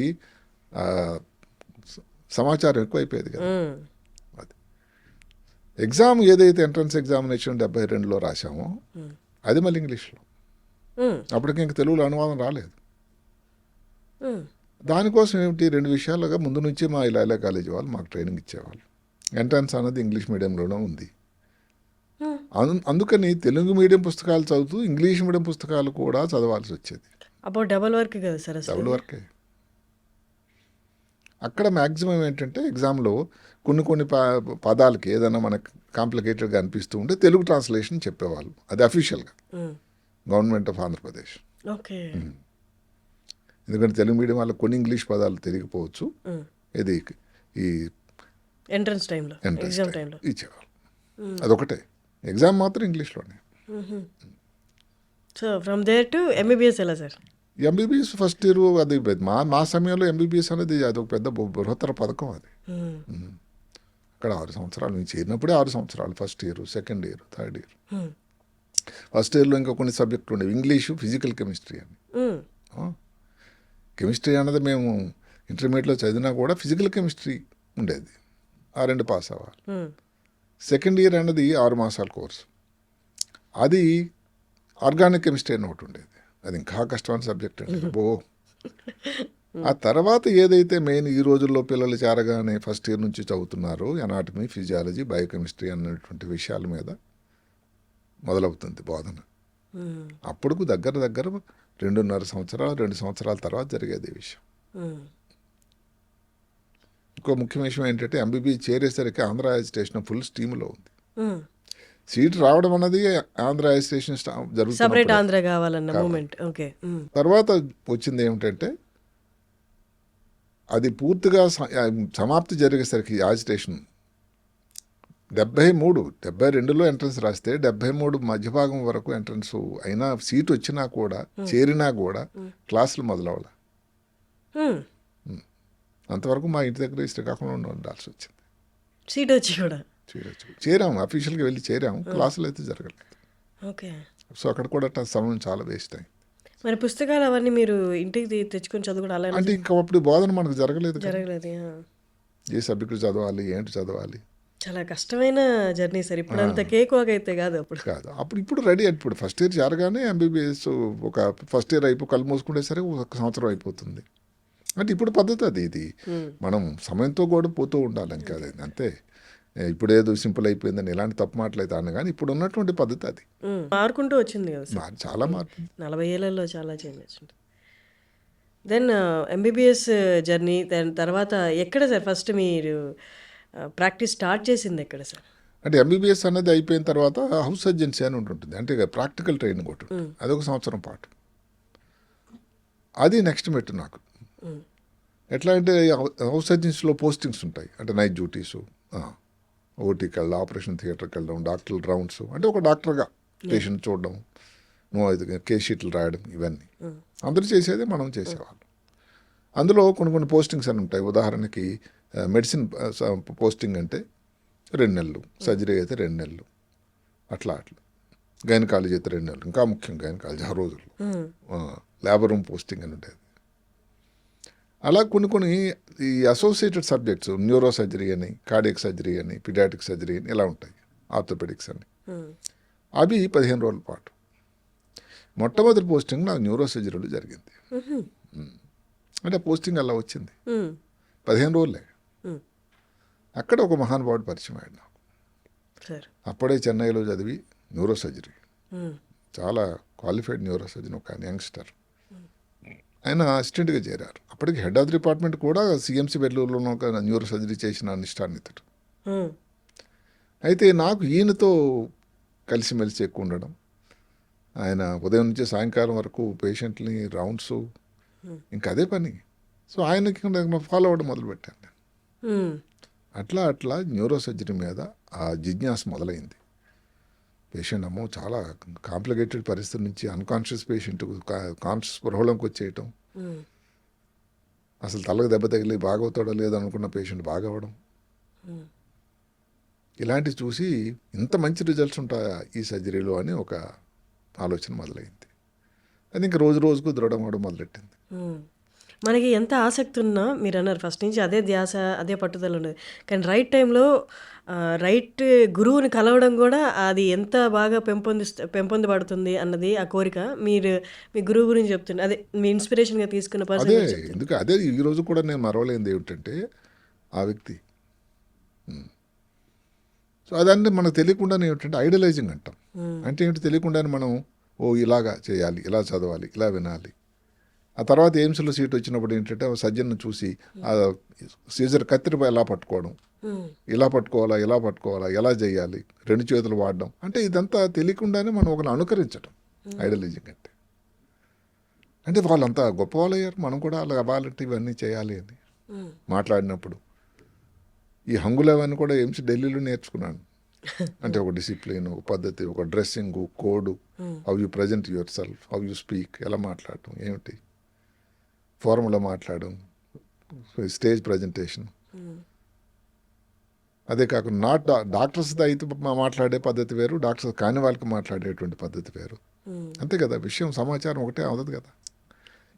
సమాచారం ఎక్కువైపోయేది కదా. అది ఎగ్జామ్ ఏదైతే ఎంట్రన్స్ ఎగ్జామినేషన్ 72లో రాసామో అది మళ్ళీ ఇంగ్లీష్లో, అప్పటికి ఇంక తెలుగులో అనువాదం రాలేదు. దానికోసం ఏమిటి 2 విషయాలుగా ముందు నుంచే మా లైలా కాలేజీ వాళ్ళు మాకు ట్రైనింగ్ ఇచ్చేవాళ్ళు. ఎంట్రన్స్ అన్నది ఇంగ్లీష్ మీడియంలోనే ఉంది. అందుకని తెలుగు మీడియం పుస్తకాలు చదువుతూ ఇంగ్లీష్ మీడియం పుస్తకాలు కూడా చదవాల్సి వచ్చేది. అప్పుడు డబుల్ వర్క్ కదా సార్? డబుల్ వర్కే. అక్కడ మ్యాక్సిమం ఏంటంటే ఎగ్జామ్లో కొన్ని పదాలకి ఏదైనా మనకు కాంప్లికేటెడ్గా అనిపిస్తూ ఉంటే తెలుగు ట్రాన్స్లేషన్ చెప్పేవాళ్ళు, అది అఫీషియల్గా గవర్నమెంట్ ఆఫ్ ఆంధ్రప్రదేశ్. ఓకే. ఎందుకంటే తెలుగు మీడియం వాళ్ళకి కొన్ని ఇంగ్లీష్ పదాలు తెలియకపోవచ్చు, ఇది ఈ ఎంట్రన్స్ టైంలో ఎగ్జామ్ టైంలో ఇచ్చేవాళ్ళు. అదొకటే, ఎగ్జామ్ మాత్రం ఇంగ్లీష్లోనే. So from there to MBBS ఎలా సార్? ఎంబీబీఎస్ ఫస్ట్ ఇయర్ అది మా సమయంలో ఎంబీబీఎస్ అనేది అది ఒక పెద్ద బృహత్తర పథకం అది. అక్కడ 6 సంవత్సరాలు నుంచి చేరినప్పుడే 6 సంవత్సరాలు, first year, second year, third year. First ఇయర్లో ఇంకా కొన్ని సబ్జెక్టులు ఉండేవి, ఇంగ్లీషు, ఫిజికల్ కెమిస్ట్రీ అని. కెమిస్ట్రీ అన్నది మేము ఇంటర్మీడియట్లో చదివినా కూడా ఫిజికల్ కెమిస్ట్రీ ఉండేది, ఆ 2 పాస్ అవ్వాలి. సెకండ్ ఇయర్ అన్నది 6 మాసాల కోర్సు, అది ఆర్గానిక్ కెమిస్ట్రీ అని ఒకటి ఉండేది, అది ఇంకా కష్టమైన సబ్జెక్ట్ అండి. ఆ తర్వాత ఏదైతే మెయిన్ ఈ రోజుల్లో పిల్లలు చేరగానే ఫస్ట్ ఇయర్ నుంచి చదువుతున్నారో ఎనాటమీ, ఫిజియాలజీ, బయోకెమిస్ట్రీ అన్నటువంటి విషయాల మీద మొదలవుతుంది బోధన. అప్పుడు దగ్గర 2.5 సంవత్సరాలు 2 సంవత్సరాల తర్వాత జరిగేది ఈ విషయం. ఇంకో ముఖ్యమైన విషయం ఏంటంటే ఎంబీబీ చేరేసరికి ఆంధ్ర స్టేషన్ ఫుల్ స్టీమ్లో ఉంది. సీట్ రావడం అన్నది ఆంధ్ర స్టేషన్ సెపరేట్ ఆంధ్ర కావాలన్న మూమెంట్. ఓకే. తర్వాత వచ్చింది ఏమిటంటే అది పూర్తిగా సమాప్తి జరిగేసరికి యాజిటేషన్ 72లో ఎంట్రన్స్ రాస్తే 73 మధ్యభాగం వరకు ఎంట్రన్స్ అయినా సీట్ వచ్చినా కూడా చేరినా కూడా క్లాసులు మొదలవ్వాలి. అంతవరకు మా ఇంటి దగ్గర శ్రీకాకుళంలో ఉండాల్సి వచ్చింది. సీట్ వచ్చి కూడా చేరాము, అఫీషియల్గా వెళ్ళి చేరాము, క్లాసులు అయితే జరగలేదు. ఓకే. సో అక్కడ కూడా సమయం చాలా వేస్ట్ అయింది. మరి పుస్తకాలు అవన్నీ మీరు ఇంటికి తెచ్చుకొని చదువుకోవడం అలా అంటే ఇంకా అప్పుడు బోధన మనకు జరగలేదు. ఏ సబ్జెక్టు చదవాలి, ఏంటి చదవాలి, చాలా కష్టమైన జర్నీ సార్. ఇప్పుడు అంత కేక్ వాక్ అయితే కాదు అప్పుడు. ఇప్పుడు రెడీ. ఇప్పుడు ఫస్ట్ ఇయర్ చేరగానే ఎంబీబీఎస్ ఒక ఫస్ట్ ఇయర్ కళ్ళు మూసుకునేసరికి 1 సంవత్సరం అయిపోతుంది. అంటే ఇప్పుడు పద్ధతి అది. ఇది మనం సమయంతో కూడా పోతూ ఉండాలి, ఇంకా అది అంతే. ఇప్పుడు ఏదో సింపుల్ అయిపోయిందని ఇలాంటి తప్పు మాటలు అయితే అన్న కానీ ఇప్పుడు ఉన్నటువంటి పద్ధతి అది మారుకుంటూ వచ్చింది కదా సార్. చాలా మార్పు, 40 ఏళ్లలో చాలా చేంజ్ వచ్చింది. దెన్ ఎంబీబీఎస్ జర్నీ, దాని తర్వాత ఎక్కడ సార్ ఫస్ట్ మీరు ప్రాక్టీస్ స్టార్ట్ చేసింది ఎక్కడ సార్? అంటే ఎంబీబీఎస్ అనేది అయిపోయిన తర్వాత హౌస్ సర్జెన్సీ అని ఉంటుంది, అంటే ప్రాక్టికల్ ట్రైనింగ్ ఒకటి, అదొక సంవత్సరం పాటు. అది నెక్స్ట్ మెట్టు నాకు. ఎట్లా అంటే హౌస్ సర్జన్స్లో పోస్టింగ్స్ ఉంటాయి, అంటే నైట్ డ్యూటీసు, ఓటీకి వెళ్ళడం, ఆపరేషన్ థియేటర్కి వెళ్ళడం, డాక్టర్ల రౌండ్స్, అంటే ఒక డాక్టర్గా పేషెంట్ చూడడం, కేస్ షీట్లు రాయడం, ఇవన్నీ అందరూ చేసేదే మనం చేసేవాళ్ళం. అందులో కొన్ని పోస్టింగ్స్ అని ఉంటాయి. ఉదాహరణకి మెడిసిన్ పోస్టింగ్ అంటే 2 నెలలు, సర్జరీ అయితే 2 నెలలు, అట్లా గైనకాలజీ అయితే 2 నెలలు, ఇంకా ముఖ్యం గైనకాలజీ ఆ రోజుల్లో లేబర్ రూమ్ పోస్టింగ్ అని ఉంటుంది. అలా కొన్ని ఈ అసోసియేటెడ్ సబ్జెక్ట్స్, న్యూరో సర్జరీ అని, కార్డియక్ సర్జరీ అని, పిడియాట్రిక్ సర్జరీ అని ఇలా ఉంటాయి, ఆర్థోపెడిక్స్ అని. అవి 15 రోజుల పాటు. మొట్టమొదటి పోస్టింగ్ నాకు న్యూరో సర్జరీలో జరిగింది. అంటే పోస్టింగ్ అలా వచ్చింది, 15 రోజులే. అక్కడ ఒక మహానుభావుడు పరిచయం అయ్యాడు నాకు. అప్పుడే చెన్నైలో చదివి న్యూరో సర్జరీ, చాలా క్వాలిఫైడ్ న్యూరో సర్జన్, ఒక యంగ్స్టర్. ఆయన అసిస్టెంట్గా చేరారు. అప్పటికి హెడ్ ఆఫ్ ది డిపార్ట్మెంట్ కూడా సిఎంసి బెల్లూరులో ఒక న్యూరో సర్జరీ చేసిన నిష్ఠాన్వితుడు. అయితే నాకు ఈయనతో కలిసిమెలిసి ఎక్కువ ఉండడం, ఆయన ఉదయం నుంచి సాయంకాలం వరకు పేషెంట్ని రౌండ్స్, ఇంకా అదే పని. సో ఆయనకి ఫాలో అవ్వడం మొదలుపెట్టాను నేను. అట్లా న్యూరో సర్జరీ మీద ఆ జిజ్ఞాస మొదలైంది. పేషెంట్ అమ్మో చాలా కాంప్లికేటెడ్ పరిస్థితి నుంచి అన్కాన్షియస్ పేషెంట్ కాన్షియస్ స్పృహలోకి వచ్చేయటం, అసలు తలకు దెబ్బ తగిలి బాగవుతాడో లేదో అనుకున్న పేషెంట్ బాగవడం, ఇలాంటివి చూసి ఇంత మంచి రిజల్ట్స్ ఉంటాయా ఈ సర్జరీలో అని ఒక ఆలోచన మొదలైంది. అది ఇంకా రోజుకు దృఢం అవడం మొదలెట్టింది. మనకి ఎంత ఆసక్తి ఉన్నా, మీరు అన్నారు ఫస్ట్ నుంచి అదే ధ్యాస, అదే పట్టుదల ఉండేది. కానీ రైట్ టైంలో రైట్ గురువుని కలవడం కూడా అది ఎంత బాగా పెంపొందబడుతుంది అన్నది ఆ కోరిక. మీరు మీ గురువు గురించి చెప్తున్నారు, అదే మీ ఇన్స్పిరేషన్గా తీసుకున్న అదే పర్సన్. అదే ఈరోజు కూడా నేను మరవలేనిది ఏమిటంటే ఆ వ్యక్తి. సో అదంటే మనకు తెలియకుండానే ఏమిటంటే ఐడలైజింగ్ అంటాం. అంటే ఏంటి, తెలియకుండానే మనం ఇలాగా చేయాలి, ఇలా చదవాలి, ఇలా వినాలి. ఆ తర్వాత ఎయిమ్స్లో సీట్ వచ్చినప్పుడు ఏంటంటే సర్జన్ను చూసి ఆ సీజర్ కత్తిరిపై ఎలా పట్టుకోవడం, ఇలా పట్టుకోవాలా, ఇలా పట్టుకోవాలా, ఎలా చేయాలి, 2 చేతులు వాడడం, అంటే ఇదంతా తెలియకుండానే మనం ఒకరిని అనుకరించడం ఐడలైజింగ్ అంటే వాళ్ళంతా గొప్ప వాళ్ళు అయ్యారు, మనం కూడా అలా అవ్వాలంటే ఇవన్నీ చేయాలి అని మాట్లాడినప్పుడు. ఈ హంగులవన్నీ కూడా ఎయిమ్స్ ఢిల్లీలో నేర్చుకున్నాను. అంటే ఒక డిసిప్లిన్, ఒక పద్ధతి, ఒక dressing code, how you present your self, how you speak, ఎలా మాట్లాడటం, ఏమిటి ఫార్ములా మాట్లాడడం, స్టేజ్ ప్రజెంటేషన్. అదే కాకుండా డాక్టర్స్ అయితే మాట్లాడే పద్ధతి వేరు, డాక్టర్స్ కాని వాళ్ళకి మాట్లాడేటువంటి పద్ధతి వేరు. అంతే కదా, విషయం సమాచారం ఒకటే అవుతుంది కదా.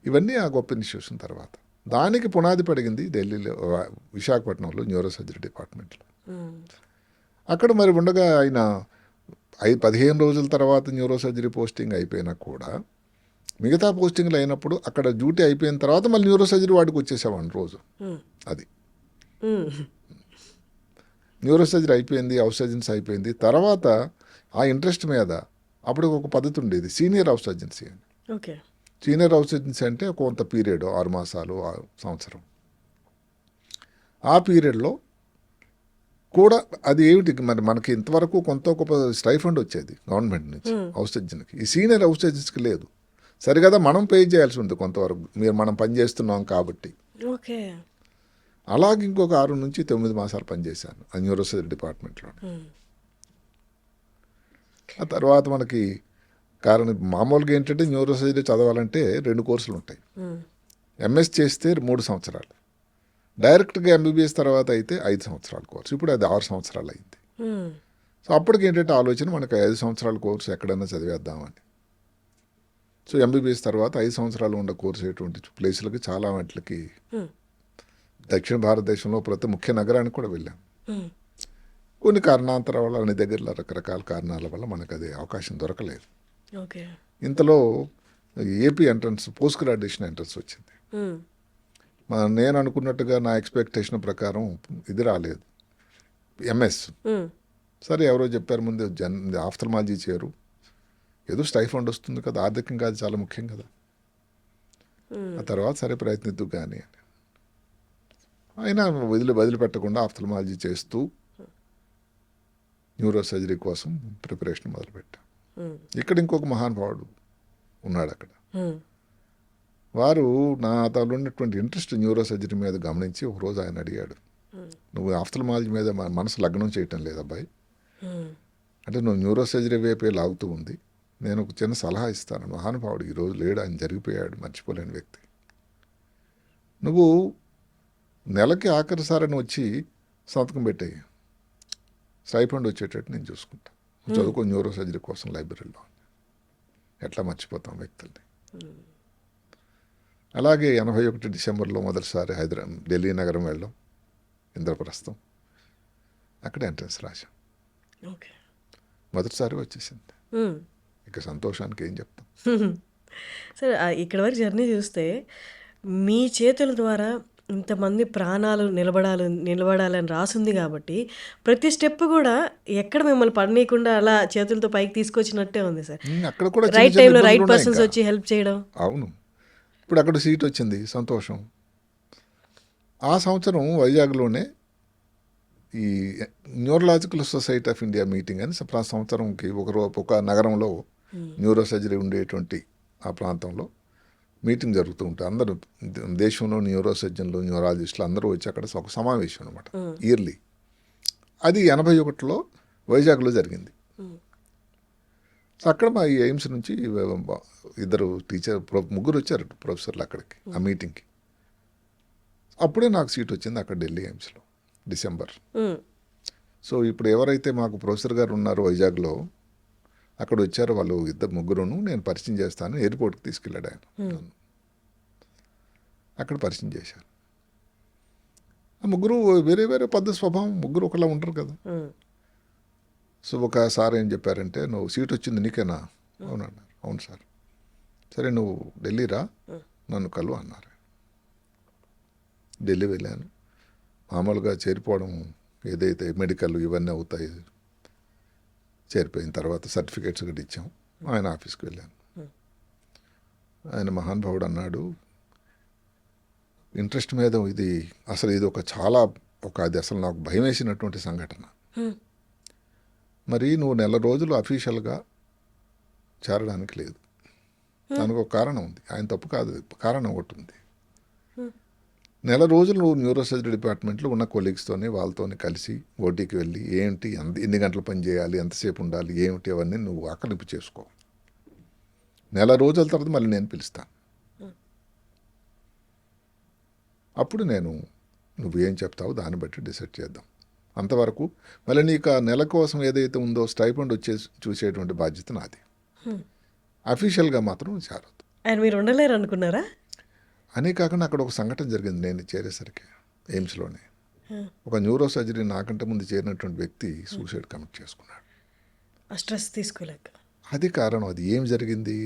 ఇవన్నీ ఆ గొప్ప ఇన్స్టిట్యూషన్ తర్వాత దానికి పునాది పడిగింది ఢిల్లీలో, విశాఖపట్నంలో న్యూరో సర్జరీ డిపార్ట్మెంట్లో. అక్కడ మరి ఉండగా ఆయన 15 రోజుల తర్వాత న్యూరో సర్జరీ పోస్టింగ్ అయిపోయినా కూడా మిగతా పోస్టింగ్లు అయినప్పుడు అక్కడ డ్యూటీ అయిపోయిన తర్వాత మళ్ళీ న్యూరో సర్జరీ వాడికి వచ్చేసేవాడిని రోజు. అది న్యూరో సర్జరీ అయిపోయింది, హౌస్ సర్జన్స్ అయిపోయింది తర్వాత ఆ ఇంట్రెస్ట్ మీద అప్పుడు ఒక పద్ధతి ఉండేది, సీనియర్ హౌస్ సర్జన్సీ అని. ఓకే. సీనియర్ హౌస్ సర్జన్సీ అంటే కొంత పీరియడ్, 6 మాసాలు, సంవత్సరం. ఆ పీరియడ్లో కూడా అది ఏమిటి, మరి మనకి ఇంతవరకు కొంత గొప్ప స్టైఫండ్ వచ్చేది గవర్నమెంట్ నుంచి హౌస్ సర్జన్కి. ఈ సీనియర్ హౌస్ సర్జన్స్కి లేదు. సరే కదా, మనం పే చేయాల్సి ఉంది కొంతవరకు, మనం పని చేస్తున్నాం కాబట్టి. ఓకే. అలాగే ఇంకొక 6 నుంచి 9 మాసాలు పనిచేశాను ఆ న్యూరో సర్జరీ డిపార్ట్మెంట్లో. ఆ తర్వాత మనకి మామూలుగా ఏంటంటే న్యూరో సర్జరీ చదవాలంటే 2 కోర్సులు ఉంటాయి. ఎంఎస్ చేస్తే 3 సంవత్సరాలు, డైరెక్ట్గా ఎంబీబీఎస్ తర్వాత అయితే 5 సంవత్సరాల కోర్సు. ఇప్పుడు అది 6 సంవత్సరాలు అయింది. సో అప్పటికి ఏంటంటే ఆలోచన, మనకి 5 సంవత్సరాల కోర్సు ఎక్కడైనా చదివేద్దామని. సో ఎంబీబీఎస్ తర్వాత 5 సంవత్సరాలు ఉన్న కోర్సు అటువంటి ప్లేసులకి, చాలా వాటికి దక్షిణ భారతదేశంలో ప్రతి ముఖ్య నగరానికి కూడా వెళ్ళాం. కొన్ని కారణాంతరాల వల్ల, అన్ని దగ్గరలో రకరకాల కారణాల వల్ల మనకు అది అవకాశం దొరకలేదు. ఇంతలో AP entrance, post graduation entrance వచ్చింది. నేను అనుకున్నట్టుగా నా ఎక్స్పెక్టేషన్ ప్రకారం ఇది రాలేదు, ఎంఎస్. సరే ఎవరో చెప్పారు ముందు ఆఫ్థల్మాలజీ చేరు, ఏదో స్టైఫండ్ వస్తుంది కదా, ఆర్థికంగా అది చాలా ముఖ్యం కదా. ఆ తర్వాత సరే ప్రయత్నిద్దు కానీ అని అయినా వదిలిపెట్టకుండా ఆఫ్థల్మాలజీ చేస్తూ న్యూరో సర్జరీ కోసం ప్రిపరేషన్ మొదలుపెట్టా. ఇక్కడ ఇంకొక మహానుభావుడు ఉన్నాడు అక్కడ, వారు నా తనలో ఉన్నటువంటి ఇంట్రెస్ట్ న్యూరో సర్జరీ మీద గమనించి ఒకరోజు ఆయన అడిగాడు, నువ్వు ఆఫ్థల్మాలజీ మీద మనసు లగ్నం చేయటం లేదు అబ్బాయి, అంటే నువ్వు న్యూరో సర్జరీ వైపే లాగుతూ ఉంది, నేను ఒక చిన్న సలహా ఇస్తాను. మహానుభావుడు ఈరోజు లేడు, ఆయన జరిగిపోయాడు, మర్చిపోలేని వ్యక్తి. నువ్వు నెలకి ఆఖరిసారని వచ్చి సంతకం పెట్టాయి, స్టైఫండ్ వచ్చేటట్టు నేను చూసుకుంటా, చదువుకో న్యూరో సర్జరీ కోసం లైబ్రరీలో. ఎట్లా మర్చిపోతాం వ్యక్తుల్ని. అలాగే 81 డిసెంబర్లో మొదటిసారి ఢిల్లీ నగరం వెళ్ళాం, ఇంద్రప్రస్థం. అక్కడ ఎంట్రన్స్ రాశాం, ఓకే. మొదటిసారి వచ్చేసింది. ఇక సంతోషానికి ఏం చెప్తాం. సరే, ఇక్కడ వరకు జర్నీ చూస్తే మీ చేతుల ద్వారా ఇంతమంది ప్రాణాలు నిలబడాలని రాసుంది కాబట్టి ప్రతి స్టెప్ కూడా ఎక్కడ మిమ్మల్ని పడనీయకుండా అలా చేతులతో పైకి తీసుకొచ్చినట్టే ఉంది సార్. అక్కడ కూడా రైట్ టైంలో రైట్ పర్సన్స్ వచ్చి హెల్ప్ చేయడం. అవును, ఇప్పుడు అక్కడ సీట్ వచ్చింది, సంతోషం. ఆ సంవత్సరం వైజాగ్లోనే ఈ neurological society of India meeting అని సంవత్సరంకి ఒక నగరంలో న్యూరో సర్జరీ ఉండేటువంటి ఆ ప్రాంతంలో మీటింగ్ జరుగుతూ ఉంటాయి. అందరూ దేశంలో న్యూరో సర్జన్లు, న్యూరాలజిస్టులు అందరూ వచ్చి అక్కడ ఒక సమావేశం అనమాట, ఇయర్లీ. అది 81లో వైజాగ్లో జరిగింది. సో అక్కడ మా ఈ ఎయిమ్స్ నుంచి ఇద్దరు ముగ్గురు వచ్చారు ప్రొఫెసర్లు అక్కడికి, ఆ మీటింగ్కి. అప్పుడే నాకు సీట్ వచ్చింది అక్కడ ఢిల్లీ ఎయిమ్స్లో, డిసెంబర్. సో ఇప్పుడు ఎవరైతే మాకు ప్రొఫెసర్ గారు ఉన్నారో వైజాగ్లో, అక్కడ వచ్చారు వాళ్ళు ముగ్గురును, నేను పరిచయం చేస్తాను, ఎయిర్పోర్ట్కి తీసుకెళ్ళాడు ఆయన. అక్కడ పరిచయం చేశారు. ఆ ముగ్గురు వేరే వేరే పద్ధతి స్వభావం, ముగ్గురు ఒకలా ఉంటారు కదా. సో ఒకసారి ఏం చెప్పారంటే, నువ్వు సీట్ వచ్చింది నీకేనా? అవునన్నారు. అవును సార్. సరే నువ్వు ఢిల్లీ రా, నన్ను కలువు అన్నారు. ఢిల్లీ వెళ్ళాను. మామూలుగా చేరిపోవడం ఏదైతే మెడికల్ ఇవన్నీ అవుతాయి, చేరిపోయిన తర్వాత సర్టిఫికేట్స్ కూడా ఇచ్చాం. ఆయన ఆఫీస్కి వెళ్ళాను. ఆయన మహానుభావుడు అన్నాడు, ఇంట్రెస్ట్ మీద ఇది అది అసలు నాకు భయం వేసినటువంటి సంఘటన. మరి నువ్వు నెల రోజులు అఫీషియల్గా చేరడానికి లేదు, దానికి ఒక కారణం ఉంది. ఆయన తప్పు కాదు, కారణం ఒకటి ఉంది. నెల రోజులు నువ్వు న్యూరో సర్జరీ డిపార్ట్మెంట్లో ఉన్న కొలీగ్స్తోని వాళ్ళతోని కలిసి ఓటీకి వెళ్ళి ఏంటి, ఎన్ని గంటలు పని చేయాలి, ఎంతసేపు ఉండాలి, ఏమిటి, అవన్నీ నువ్వు ఆకలింపు చేసుకో. నెల రోజుల తర్వాత మళ్ళీ నేను పిలుస్తాను. అప్పుడు నువ్వేం చెప్తావో దాన్ని బట్టి డిసైడ్ చేద్దాం. అంతవరకు మళ్ళీ నీకు ఆ నెల కోసం ఏదైతే ఉందో స్టైఫండ్ చూసేటువంటి బాధ్యత నాది. అఫీషియల్గా మాత్రం చేరదు. ఆయన మీరు ఉండలేరు అనుకున్నారా? అనే కాకుండా అక్కడ ఒక సంఘటన జరిగింది నేను చేరేసరికి ఎయిమ్స్లోనే. ఒక న్యూరో సర్జరీ నాకంటే ముందు చేరినటువంటి వ్యక్తి సూసైడ్ కమిట్ చేసుకున్నాడు. స్ట్రెస్ తీసుకోలేక. అది కారణం. అది ఏం జరిగింది